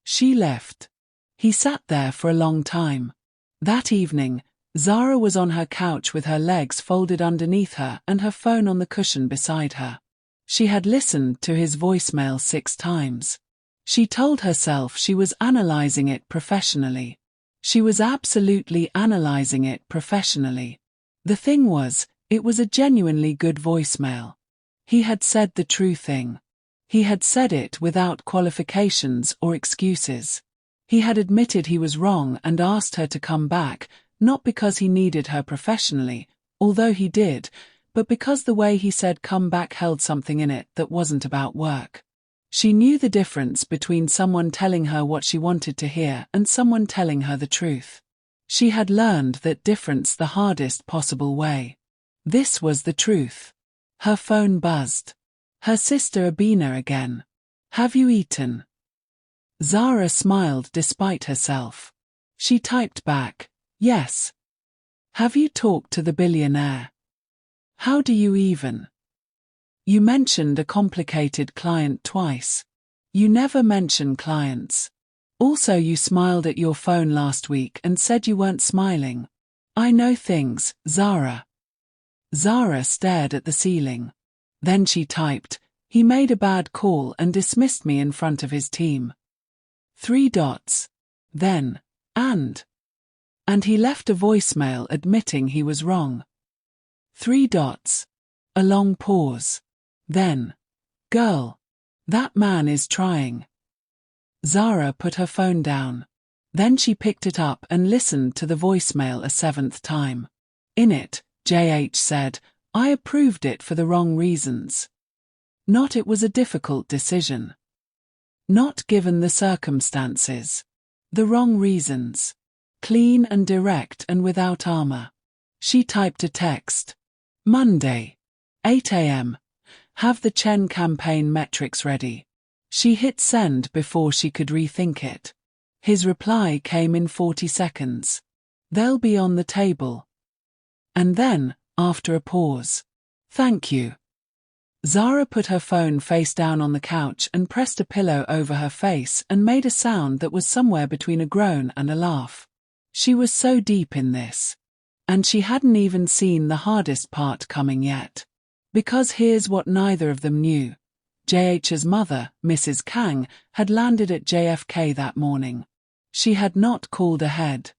She left. He sat there for a long time. That evening, Zara was on her couch with her legs folded underneath her and her phone on the cushion beside her. She had listened to his voicemail 6 times. She told herself she was analyzing it professionally. She was absolutely analyzing it professionally. The thing was, It was a genuinely good voicemail. He had said the true thing. He had said it without qualifications or excuses. He had admitted he was wrong and asked her to come back, not because he needed her professionally, although he did, but because the way he said come back held something in it that wasn't about work. She knew the difference between someone telling her what she wanted to hear and someone telling her the truth. She had learned that difference the hardest possible way. This was the truth. Her phone buzzed. Her sister Abina again. Have you eaten? Zara smiled despite herself. She typed back, yes. Have you talked to the billionaire? How do you even? You mentioned a complicated client twice. You never mention clients. Also, you smiled at your phone last week and said you weren't smiling. I know things, Zara. Zara stared at the ceiling. Then she typed, he made a bad call and dismissed me in front of his team. 3 dots. Then, and he left a voicemail admitting he was wrong. 3 dots. A long pause. Then, girl, that man is trying. Zara put her phone down. Then she picked it up and listened to the voicemail a 7th time. In it, JH said, I approved it for the wrong reasons. Not it was a difficult decision. Not given the circumstances. The wrong reasons. Clean and direct and without armor. She typed a text. Monday. 8 a.m. Have the Chen campaign metrics ready. She hit send before she could rethink it. His reply came in 40 seconds. They'll be on the table. And then, after a pause. Thank you. Zara put her phone face down on the couch and pressed a pillow over her face and made a sound that was somewhere between a groan and a laugh. She was so deep in this. And she hadn't even seen the hardest part coming yet. Because here's what neither of them knew. JH's mother, Mrs. Kang, had landed at JFK that morning. She had not called ahead.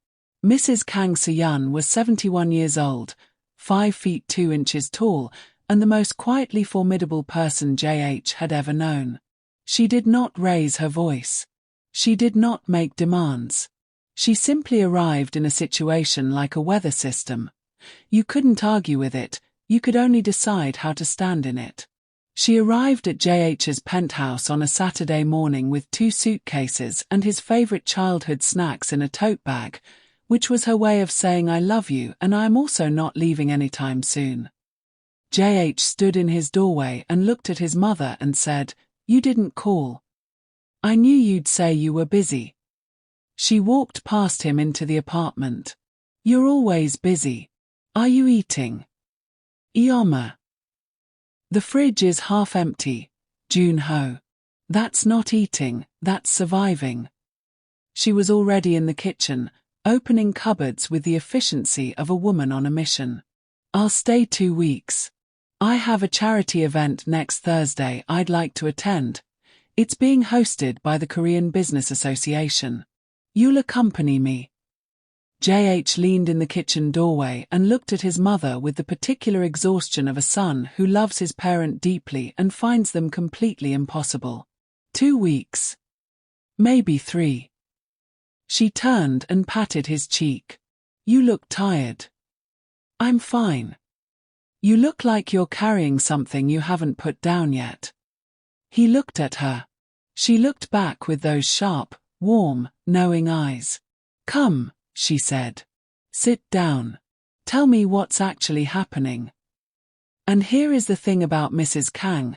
Mrs. Kang Seyun was 71 years old, 5 feet 2 inches tall, and the most quietly formidable person JH had ever known. She did not raise her voice. She did not make demands. She simply arrived in a situation like a weather system. You couldn't argue with it, you could only decide how to stand in it. She arrived at JH's penthouse on a Saturday morning with 2 suitcases and his favorite childhood snacks in a tote bag, which was her way of saying I love you and I'm also not leaving anytime soon. JH stood in his doorway and looked at his mother and said, You didn't call. I knew you'd say you were busy. She walked past him into the apartment. You're always busy. Are you eating? Ioma. The fridge is half empty, Junho. That's not eating, that's surviving. She was already in the kitchen, opening cupboards with the efficiency of a woman on a mission. I'll stay 2 weeks. I have a charity event next Thursday I'd like to attend. It's being hosted by the Korean Business Association. You'll accompany me. JH leaned in the kitchen doorway and looked at his mother with the particular exhaustion of a son who loves his parent deeply and finds them completely impossible. 2 weeks. Maybe 3. She turned and patted his cheek. You look tired. I'm fine. You look like you're carrying something you haven't put down yet. He looked at her. She looked back with those sharp, warm, knowing eyes. Come, she said. Sit down. Tell me what's actually happening. And here is the thing about Mrs. Kang.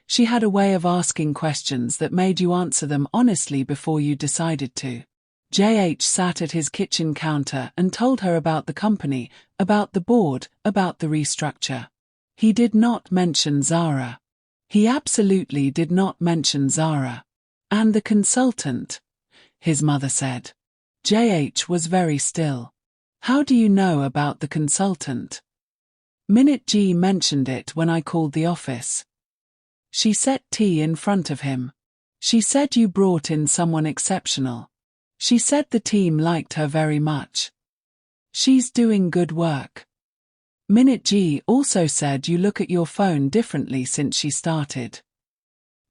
She had a way of asking questions that made you answer them honestly before you decided to. JH sat at his kitchen counter and told her about the company, about the board, about the restructure. He did not mention Zara. He absolutely did not mention Zara. And the consultant, his mother said. JH was very still. How do you know about the consultant? Minute G mentioned it when I called the office. She set tea in front of him. She said you brought in someone exceptional. She said the team liked her very much. She's doing good work. Minute G also said you look at your phone differently since she started.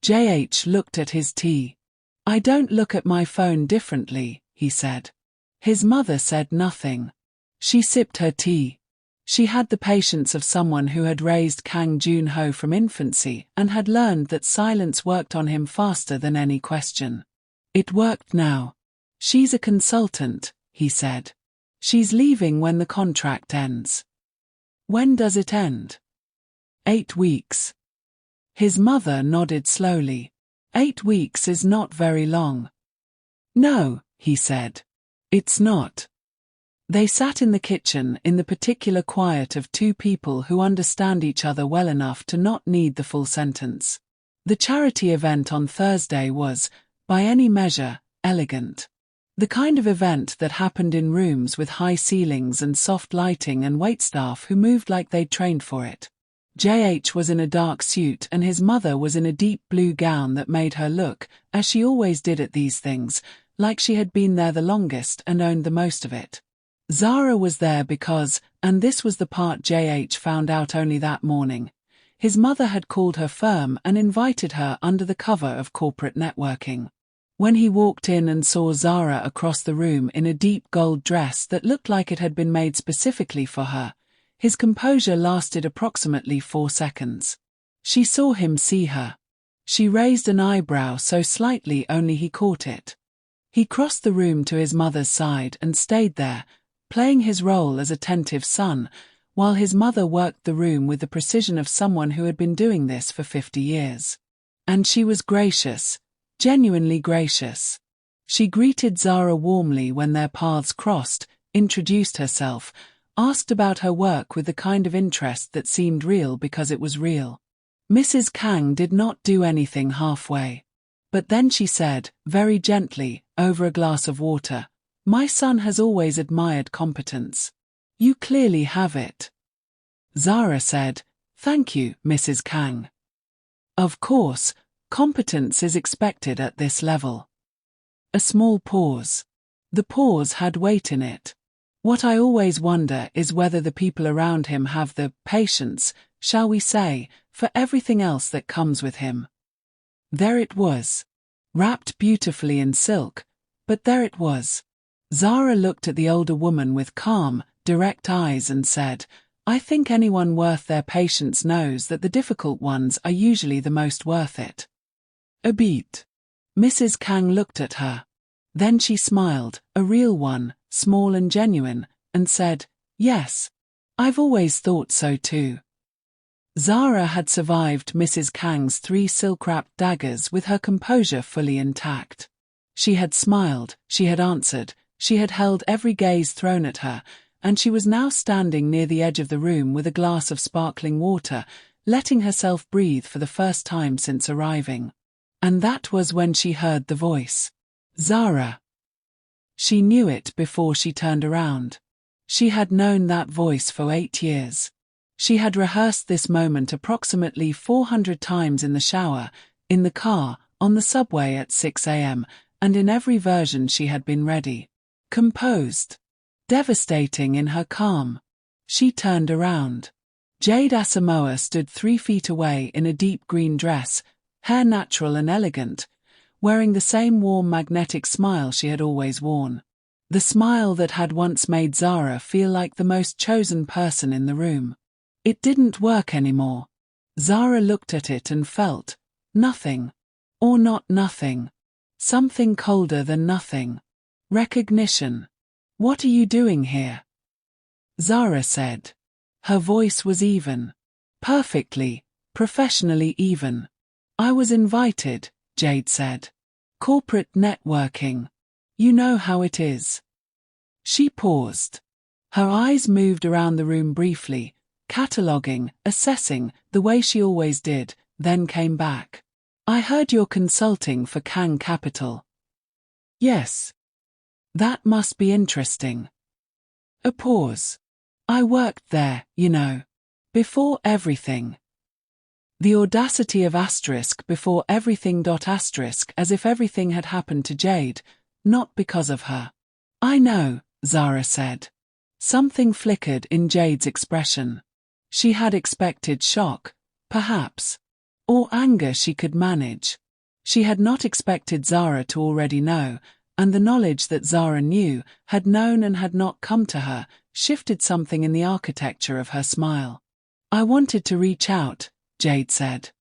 JH looked at his tea. I don't look at my phone differently, he said. His mother said nothing. She sipped her tea. She had the patience of someone who had raised Kang Junho from infancy and had learned that silence worked on him faster than any question. It worked now. She's a consultant, he said. She's leaving when the contract ends. When does it end? 8 weeks. His mother nodded slowly. 8 weeks is not very long. No, he said. It's not. They sat in the kitchen in the particular quiet of two people who understand each other well enough to not need the full sentence. The charity event on Thursday was, by any measure, elegant. The kind of event that happened in rooms with high ceilings and soft lighting and waitstaff who moved like they'd trained for it. JH was in a dark suit and his mother was in a deep blue gown that made her look, as she always did at these things, like she had been there the longest and owned the most of it. Zara was there because, and this was the part JH found out only that morning, his mother had called her firm and invited her under the cover of corporate networking. When he walked in and saw Zara across the room in a deep gold dress that looked like it had been made specifically for her, his composure lasted approximately 4 seconds. She saw him see her. She raised an eyebrow so slightly only he caught it. He crossed the room to his mother's side and stayed there, playing his role as attentive son, while his mother worked the room with the precision of someone who had been doing this for 50 years. And she was gracious, genuinely gracious. She greeted Zara warmly when their paths crossed, introduced herself, asked about her work with the kind of interest that seemed real because it was real. Mrs. Kang did not do anything halfway. But then she said, very gently, over a glass of water, "My son has always admired competence. You clearly have it." Zara said, "Thank you, Mrs. Kang. Of course, competence is expected at this level." A small pause. The pause had weight in it. What I always wonder is whether the people around him have the patience, shall we say, for everything else that comes with him. There it was. Wrapped beautifully in silk, but there it was. Zara looked at the older woman with calm, direct eyes and said, "I think anyone worth their patience knows that the difficult ones are usually the most worth it." A beat. Mrs. Kang looked at her. Then she smiled, a real one, small and genuine, and said, "Yes. I've always thought so too." Zara had survived Mrs. Kang's 3 silk-wrapped daggers with her composure fully intact. She had smiled, she had answered, she had held every gaze thrown at her, and she was now standing near the edge of the room with a glass of sparkling water, letting herself breathe for the first time since arriving. And that was when she heard the voice. Zara. She knew it before she turned around. She had known that voice for 8 years. She had rehearsed this moment approximately 400 times in the shower, in the car, on the subway at 6 a.m., and in every version she had been ready. Composed. Devastating in her calm. She turned around. Jade Asamoah stood 3 feet away in a deep green dress, hair natural and elegant, wearing the same warm magnetic smile she had always worn. The smile that had once made Zara feel like the most chosen person in the room. It didn't work anymore. Zara looked at it and felt nothing. Or not nothing. Something colder than nothing. Recognition. "What are you doing here?" Zara said. Her voice was even. Perfectly, professionally even. "I was invited," Jade said. "Corporate networking. You know how it is." She paused. Her eyes moved around the room briefly, cataloguing, assessing, the way she always did, then came back. "I heard you're consulting for Kang Capital." "Yes." "That must be interesting." A pause. "I worked there, you know. Before everything." The audacity of asterisk before everything asterisk as if everything had happened to Jade, not because of her. "I know," Zara said. Something flickered in Jade's expression. She had expected shock, perhaps. Or anger she could manage. She had not expected Zara to already know, and the knowledge that Zara knew, had known and had not come to her, shifted something in the architecture of her smile. "I wanted to reach out," Jade said.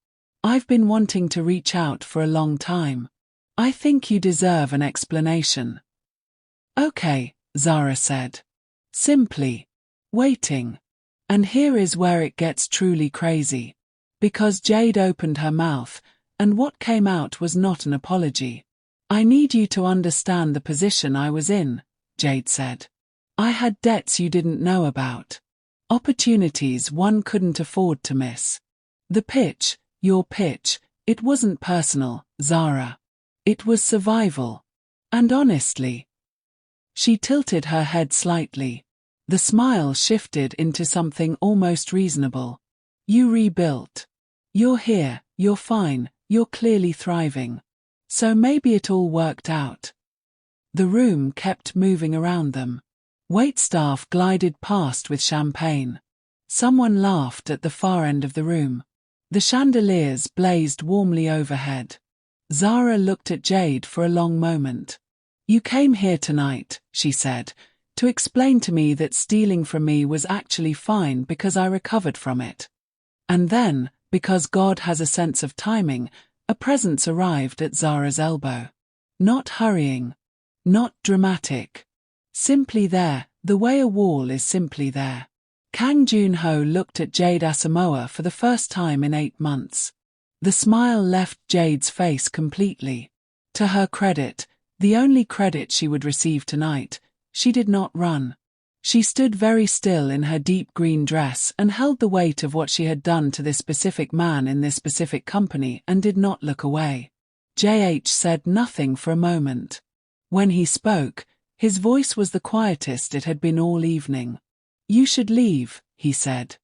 "I've been wanting to reach out for a long time. I think you deserve an explanation." "Okay," Zara said. Simply. Waiting. And here is where it gets truly crazy. Because Jade opened her mouth, and what came out was not an apology. "I need you to understand the position I was in," Jade said. "I had debts you didn't know about. Opportunities one couldn't afford to miss. The pitch, your pitch, it wasn't personal, Zara. It was survival. And honestly." She tilted her head slightly. The smile shifted into something almost reasonable. "You rebuilt. You're here, you're fine, you're clearly thriving. So maybe it all worked out." The room kept moving around them. Waitstaff glided past with champagne. Someone laughed at the far end of the room. The chandeliers blazed warmly overhead. Zara looked at Jade for a long moment. "You came here tonight," she said, "to explain to me that stealing from me was actually fine because I recovered from it. And then, because God has a sense of timing, a presence arrived at Zara's elbow. Not hurrying. Not dramatic. Simply there, the way a wall is simply there." Kang Junho looked at Jade Asamoah for the first time in 8 months. The smile left Jade's face completely. To her credit, the only credit she would receive tonight, she did not run. She stood very still in her deep green dress and held the weight of what she had done to this specific man in this specific company and did not look away. JH said nothing for a moment. When he spoke, his voice was the quietest it had been all evening. "You should leave," he said.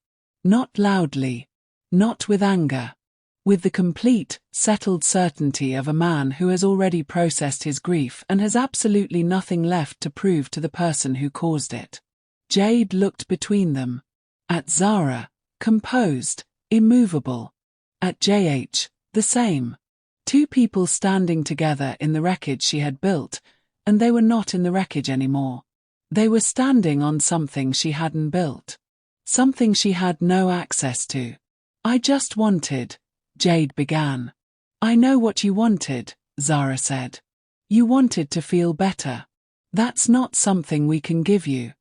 Not loudly. Not with anger. With the complete, settled certainty of a man who has already processed his grief and has absolutely nothing left to prove to the person who caused it. Jade looked between them. At Zara, composed, immovable. At JH, the same. Two people standing together in the wreckage she had built, and they were not in the wreckage anymore. They were standing on something she hadn't built. Something she had no access to. "I just wanted," Jade began. "I know what you wanted," Zara said. "You wanted to feel better. That's not something we can give you."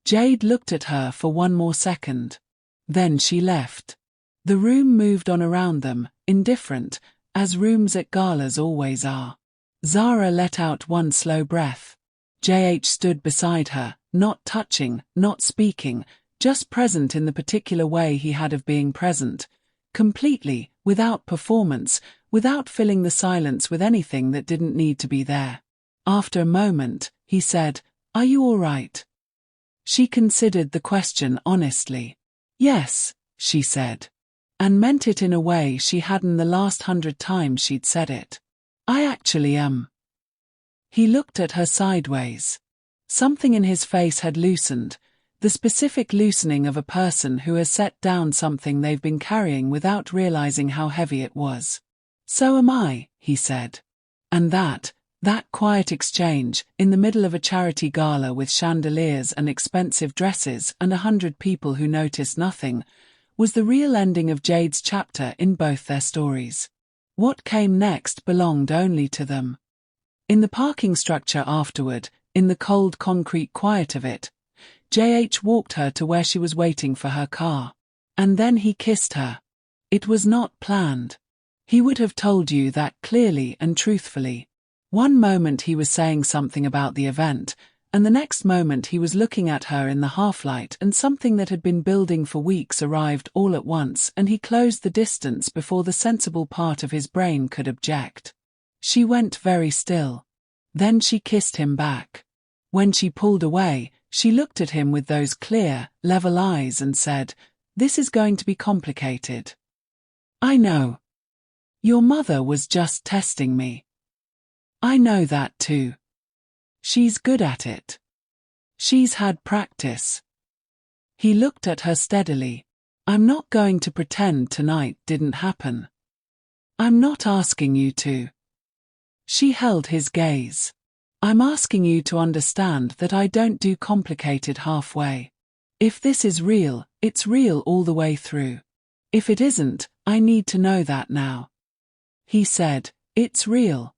Jade looked at her for one more second. Then she left. The room moved on around them, indifferent, as rooms at galas always are. Zara let out one slow breath. JH stood beside her, not touching, not speaking, just present in the particular way he had of being present, completely, without performance, without filling the silence with anything that didn't need to be there. After a moment, he said, "Are you all right?" She considered the question honestly. "Yes," she said. And meant it in a way she hadn't the last 100 times she'd said it. "I actually am." He looked at her sideways. Something in his face had loosened, the specific loosening of a person who has set down something they've been carrying without realizing how heavy it was. "So am I," he said. And that quiet exchange, in the middle of a charity gala with chandeliers and expensive dresses and 100 people who noticed nothing, was the real ending of Jade's chapter in both their stories. What came next belonged only to them. In the parking structure afterward, in the cold concrete quiet of it, JH walked her to where she was waiting for her car. And then he kissed her. It was not planned. He would have told you that clearly and truthfully. One moment he was saying something about the event, and the next moment he was looking at her in the half-light and something that had been building for weeks arrived all at once and he closed the distance before the sensible part of his brain could object. She went very still. Then she kissed him back. When she pulled away, she looked at him with those clear, level eyes and said, "This is going to be complicated." "I know. Your mother was just testing me. I know that too. She's good at it." She's had practice. He looked at her steadily. I'm not going to pretend tonight didn't happen. I'm not asking you to. She held his gaze. I'm asking you to understand that I don't do complicated halfway. If this is real, it's real all the way through. If it isn't, I need to know that now. He said, it's real.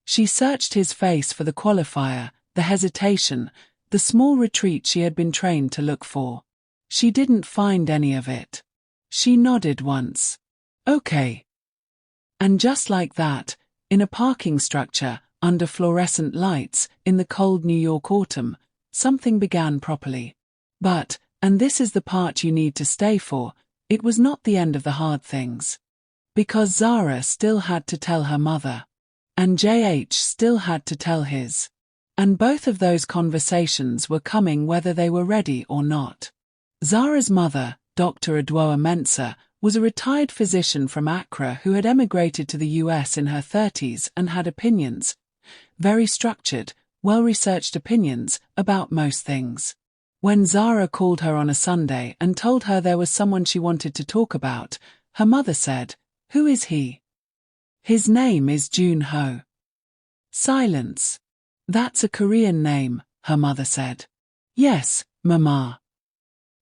She searched his face for the qualifier, the hesitation, the small retreat she had been trained to look for. She didn't find any of it. She nodded once. Okay. And just like that, in a parking structure, under fluorescent lights, in the cold New York autumn, something began properly. But, and this is the part you need to stay for, it was not the end of the hard things. Because Zara still had to tell her mother. And JH still had to tell his. And both of those conversations were coming whether they were ready or not. Zara's mother, Dr. Adwoa Mensah, was a retired physician from Accra who had emigrated to the US in her 30s and had opinions, very structured, well-researched opinions, about most things. When Zara called her on a Sunday and told her there was someone she wanted to talk about, her mother said, "Who is he?" "His name is Junho." Silence. "That's a Korean name," her mother said. "Yes, Mama."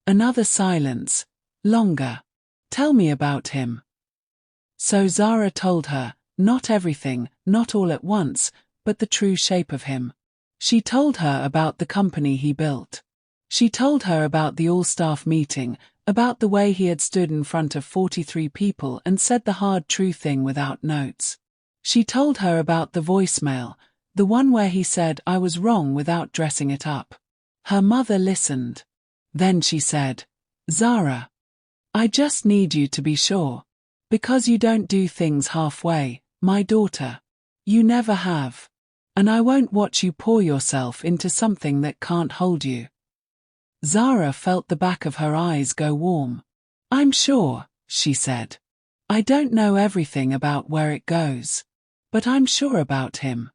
Another silence, longer. "Tell me about him." So Zara told her, not everything, not all at once, but the true shape of him. She told her about the company he built. She told her about the all-staff meeting, about the way he had stood in front of 43 people and said the hard true thing without notes. She told her about the voicemail, the one where he said I was wrong without dressing it up. Her mother listened. Then she said, "Zara, I just need you to be sure. Because you don't do things halfway, my daughter. You never have. And I won't watch you pour yourself into something that can't hold you." Zara felt the back of her eyes go warm. "I'm sure," she said. "I don't know everything about where it goes. But I'm sure about him."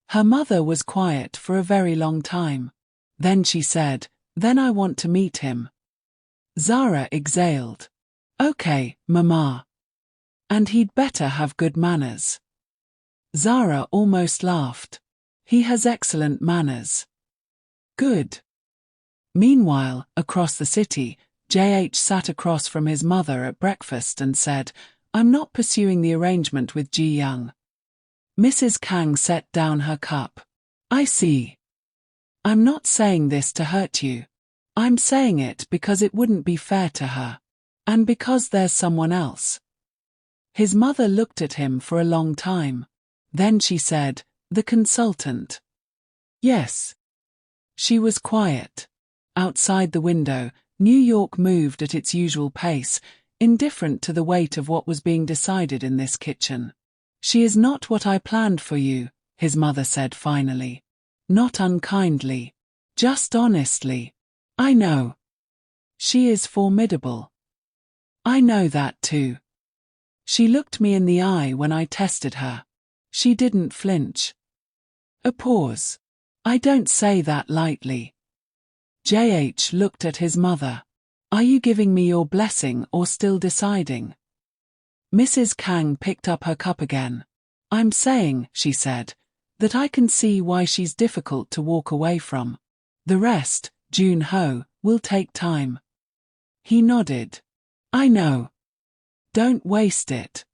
Her mother was quiet for a very long time. Then she said, "Then I want to meet him." Zara exhaled. "Okay, Mama. And he'd better have good manners." Zara almost laughed. "He has excellent manners." "Good." Meanwhile, across the city, JH sat across from his mother at breakfast and said, "I'm not pursuing the arrangement with Ji Young." Mrs. Kang set down her cup. "I see. I'm not saying this to hurt you. I'm saying it because it wouldn't be fair to her. And because there's someone else." His mother looked at him for a long time. Then she said, "The consultant." "Yes." She was quiet. Outside the window, New York moved at its usual pace, indifferent to the weight of what was being decided in this kitchen. "She is not what I planned for you," his mother said finally. Not unkindly. Just honestly. "I know. She is formidable. I know that too. She looked me in the eye when I tested her. She didn't flinch." A pause. "I don't say that lightly." JH looked at his mother. "Are you giving me your blessing or still deciding?" Mrs. Kang picked up her cup again. "I'm saying," she said, "that I can see why she's difficult to walk away from. The rest, Junho, will take time." He nodded. "I know. Don't waste it.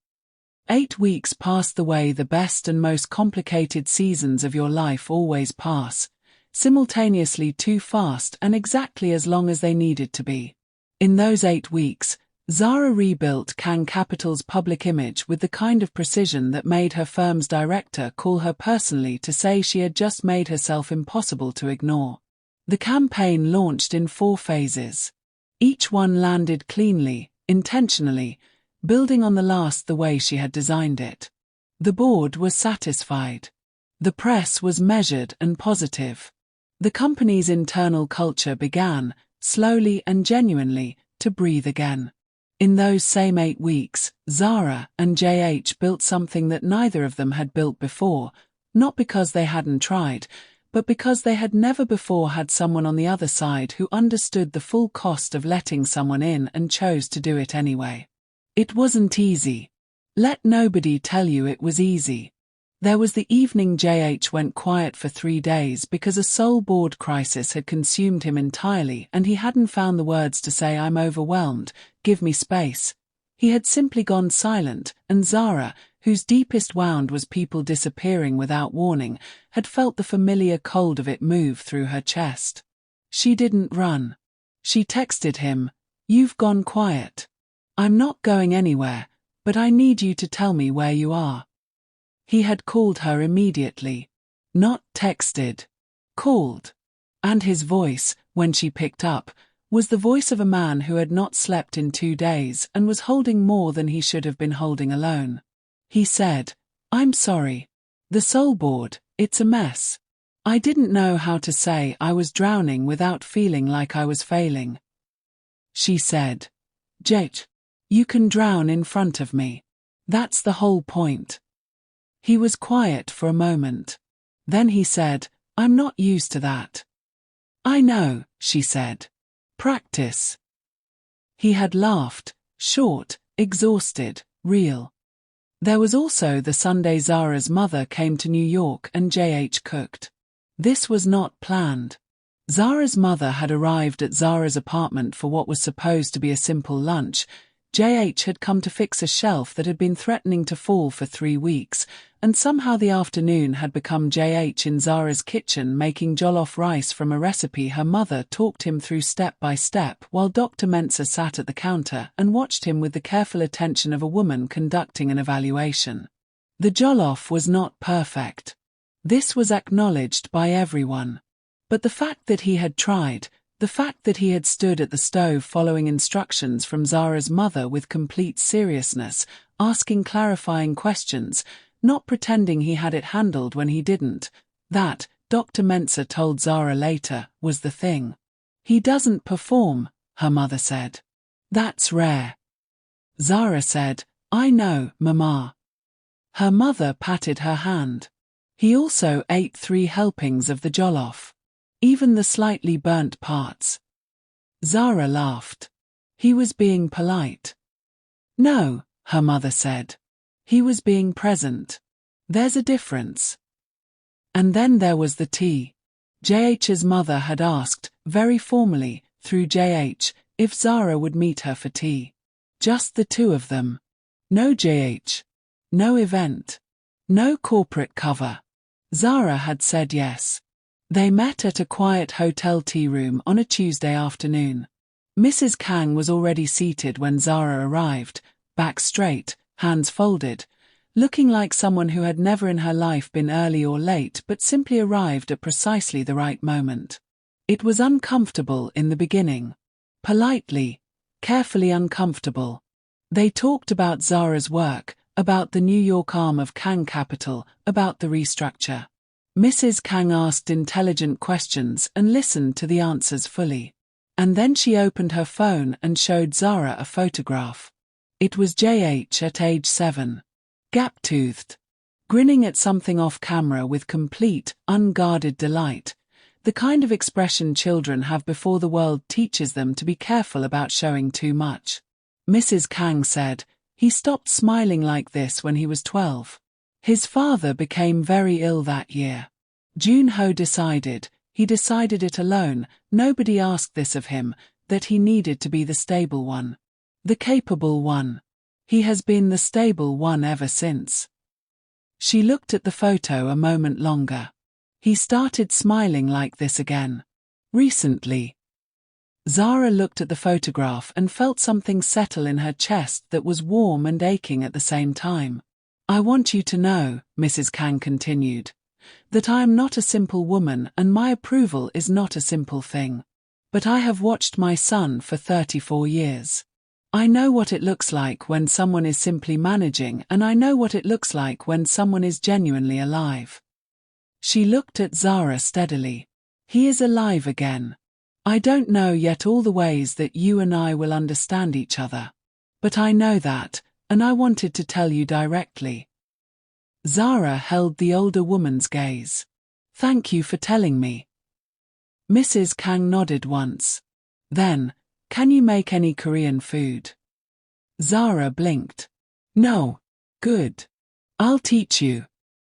8 weeks pass the way the best and most complicated seasons of your life always pass, simultaneously too fast and exactly as long as they needed to be. In those 8 weeks, Zara rebuilt Kang Capital's public image with the kind of precision that made her firm's director call her personally to say she had just made herself impossible to ignore. The campaign launched in 4 phases. Each one landed cleanly, intentionally, building on the last the way she had designed it. The board was satisfied. The press was measured and positive. The company's internal culture began, slowly and genuinely, to breathe again. In those same 8 weeks, Zara and JH built something that neither of them had built before, not because they hadn't tried, but because they had never before had someone on the other side who understood the full cost of letting someone in and chose to do it anyway. It wasn't easy. Let nobody tell you it was easy. There was the evening JH went quiet for 3 days because a soul board crisis had consumed him entirely and he hadn't found the words to say "I'm overwhelmed, give me space." He had simply gone silent, and Zara, whose deepest wound was people disappearing without warning, had felt the familiar cold of it move through her chest. She didn't run. She texted him, "You've gone quiet. I'm not going anywhere, but I need you to tell me where you are." He had called her immediately. Not texted. Called. And his voice, when she picked up, was the voice of a man who had not slept in 2 days and was holding more than he should have been holding alone. He said, "I'm sorry. The soul board, it's a mess. I didn't know how to say I was drowning without feeling like I was failing." She said, "Jake, you can drown in front of me. That's the whole point." He was quiet for a moment. Then he said, "I'm not used to that." "I know," she said. "Practice." He had laughed, short, exhausted, real. There was also the Sunday Zara's mother came to New York and JH cooked. This was not planned. Zara's mother had arrived at Zara's apartment for what was supposed to be a simple lunch. JH had come to fix a shelf that had been threatening to fall for 3 weeks, and somehow the afternoon had become JH in Zara's kitchen making jollof rice from a recipe her mother talked him through step by step while Dr. Mensah sat at the counter and watched him with the careful attention of a woman conducting an evaluation. The jollof was not perfect. This was acknowledged by everyone. But the fact that he had tried, the fact that he had stood at the stove following instructions from Zara's mother with complete seriousness, asking clarifying questions, not pretending he had it handled when he didn't, that, Dr. Mensah told Zara later, was the thing. "He doesn't perform," her mother said. "That's rare." Zara said, "I know, Mama." Her mother patted her hand. He also ate 3 helpings of the jollof. Even the slightly burnt parts. Zara laughed. He was being polite. "No," her mother said. "He was being present. There's a difference." And then there was the tea. JH's mother had asked, very formally, through JH, if Zara would meet her for tea. Just the 2 of them. No JH. No event. No corporate cover. Zara had said yes. They met at a quiet hotel tea room on a Tuesday afternoon. Mrs. Kang was already seated when Zara arrived, back straight, hands folded, looking like someone who had never in her life been early or late but simply arrived at precisely the right moment. It was uncomfortable in the beginning. Politely, carefully uncomfortable. They talked about Zara's work, about the New York arm of Kang Capital, about the restructure. Mrs. Kang asked intelligent questions and listened to the answers fully. And then she opened her phone and showed Zara a photograph. It was JH at age 7. Gap-toothed. Grinning at something off camera with complete, unguarded delight. The kind of expression children have before the world teaches them to be careful about showing too much. Mrs. Kang said, "He stopped smiling like this when he was 12. His father became very ill that year. Junho decided, he decided it alone, nobody asked this of him, that he needed to be the stable one. The capable one. He has been the stable one ever since." She looked at the photo a moment longer. He started smiling like this again. Recently. Zara looked at the photograph and felt something settle in her chest that was warm and aching at the same time. "I want you to know," Mrs. Kang continued, "that I am not a simple woman and my approval is not a simple thing. But I have watched my son for 34 years. I know what it looks like when someone is simply managing, and I know what it looks like when someone is genuinely alive." She looked at Zara steadily. "He is alive again. I don't know yet all the ways that you and I will understand each other. But I know that, and I wanted to tell you directly." Zara held the older woman's gaze. Thank you for telling me. Mrs. Kang nodded once. Then, can you make any Korean food? Zara blinked. No. Good. I'll teach you.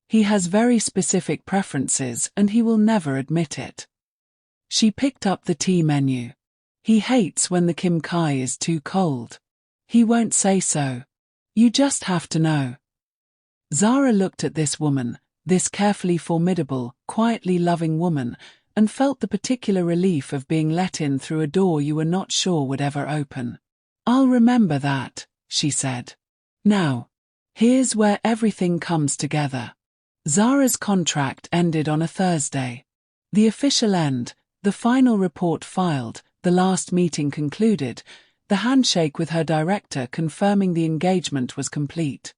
He has very specific preferences and he will never admit it. She picked up the tea menu. He hates when the Kim Kai is too cold. He won't say so. You just have to know. Zara looked at this woman, this carefully formidable, quietly loving woman, and felt the particular relief of being let in through a door you were not sure would ever open. I'll remember that, she said. Now, here's where everything comes together. Zara's contract ended on a Thursday. The official end, the final report filed, the last meeting concluded, the handshake with her director confirming the engagement was complete.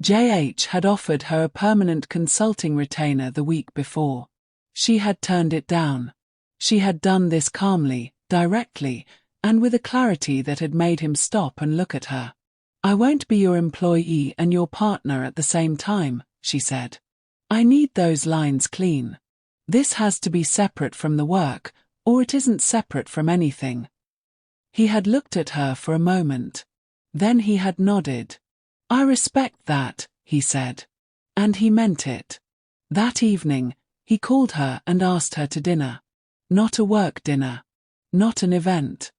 JH had offered her a permanent consulting retainer the week before. She had turned it down. She had done this calmly, directly, and with a clarity that had made him stop and look at her. I won't be your employee and your partner at the same time, she said. I need those lines clean. This has to be separate from the work, or it isn't separate from anything. He had looked at her for a moment. Then he had nodded. I respect that, he said. And he meant it. That evening, he called her and asked her to dinner. Not a work dinner. Not an event.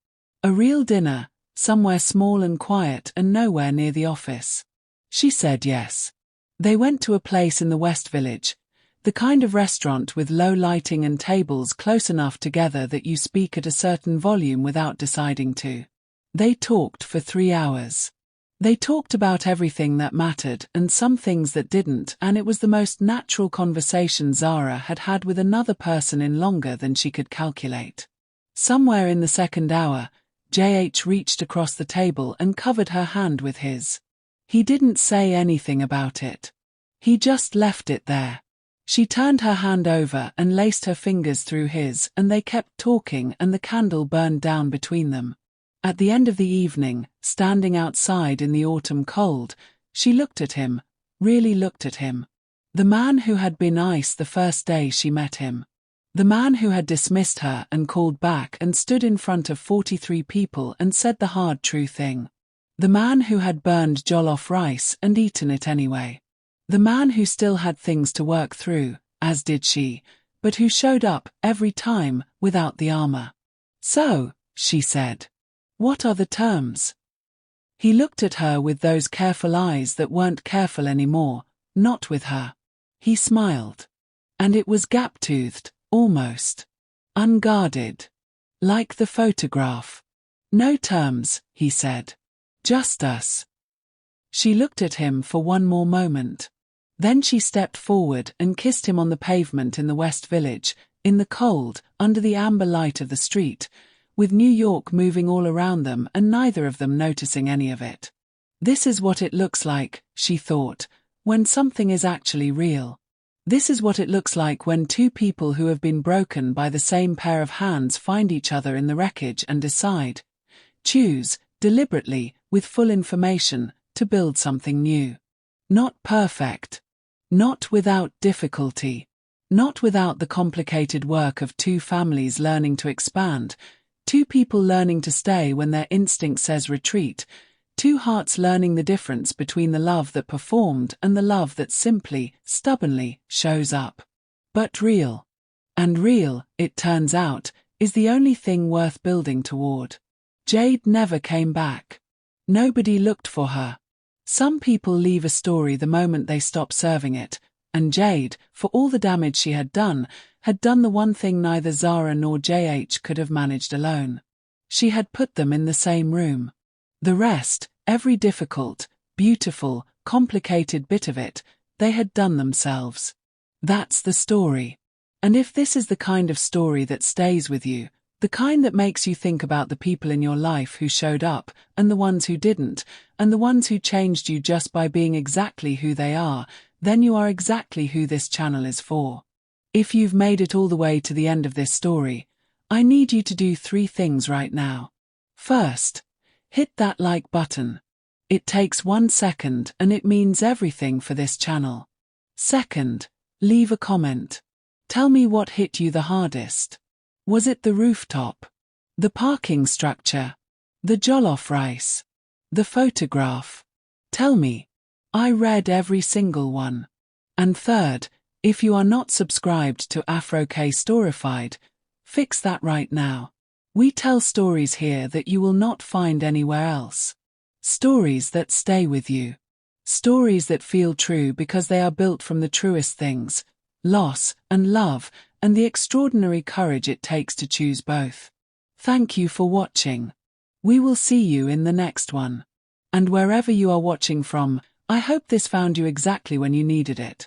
A real dinner, somewhere small and quiet and nowhere near the office. She said yes. They went to a place in the West Village, the kind of restaurant with low lighting and tables close enough together that you speak at a certain volume without deciding to. They talked for 3 hours. They talked about everything that mattered and some things that didn't, and it was the most natural conversation Zara had had with another person in longer than she could calculate. Somewhere in the second hour, JH reached across the table and covered her hand with his. He didn't say anything about it. He just left it there. She turned her hand over and laced her fingers through his, and they kept talking and the candle burned down between them. At the end of the evening, standing outside in the autumn cold, she looked at him, really looked at him. The man who had been ice the first day she met him. The man who had dismissed her and called back and stood in front of 43 people and said the hard true thing. The man who had burned jollof rice and eaten it anyway. The man who still had things to work through, as did she, but who showed up every time without the armor. So, she said. What are the terms? He looked at her with those careful eyes that weren't careful anymore, not with her. He smiled. And it was gap-toothed, almost. Unguarded. Like the photograph. No terms, he said. Just us. She looked at him for one more moment. Then she stepped forward and kissed him on the pavement in the West Village, in the cold, under the amber light of the street, with New York moving all around them and neither of them noticing any of it. This is what it looks like, she thought, when something is actually real. This is what it looks like when two people who have been broken by the same pair of hands find each other in the wreckage and decide, choose, deliberately, with full information, to build something new. Not perfect. Not without difficulty. Not without the complicated work of two families learning to expand, two people learning to stay when their instinct says retreat, two hearts learning the difference between the love that performed and the love that simply, stubbornly, shows up. But real. And real, it turns out, is the only thing worth building toward. Jade never came back. Nobody looked for her. Some people leave a story the moment they stop serving it, and Jade, for all the damage she had done the one thing neither Zara nor JH could have managed alone. She had put them in the same room. The rest, every difficult, beautiful, complicated bit of it, they had done themselves. That's the story. And if this is the kind of story that stays with you, the kind that makes you think about the people in your life who showed up, and the ones who didn't, and the ones who changed you just by being exactly who they are, then you are exactly who this channel is for. If you've made it all the way to the end of this story, I need you to do 3 things right now. First, hit that like button. It takes 1 second and it means everything for this channel. Second, leave a comment. Tell me what hit you the hardest. Was it the rooftop? The parking structure? The jollof rice? The photograph? Tell me. I read every single one. And third, if you are not subscribed to Afro K Storified, fix that right now. We tell stories here that you will not find anywhere else. Stories that stay with you. Stories that feel true because they are built from the truest things, loss and love, and the extraordinary courage it takes to choose both. Thank you for watching. We will see you in the next one. And wherever you are watching from, I hope this found you exactly when you needed it.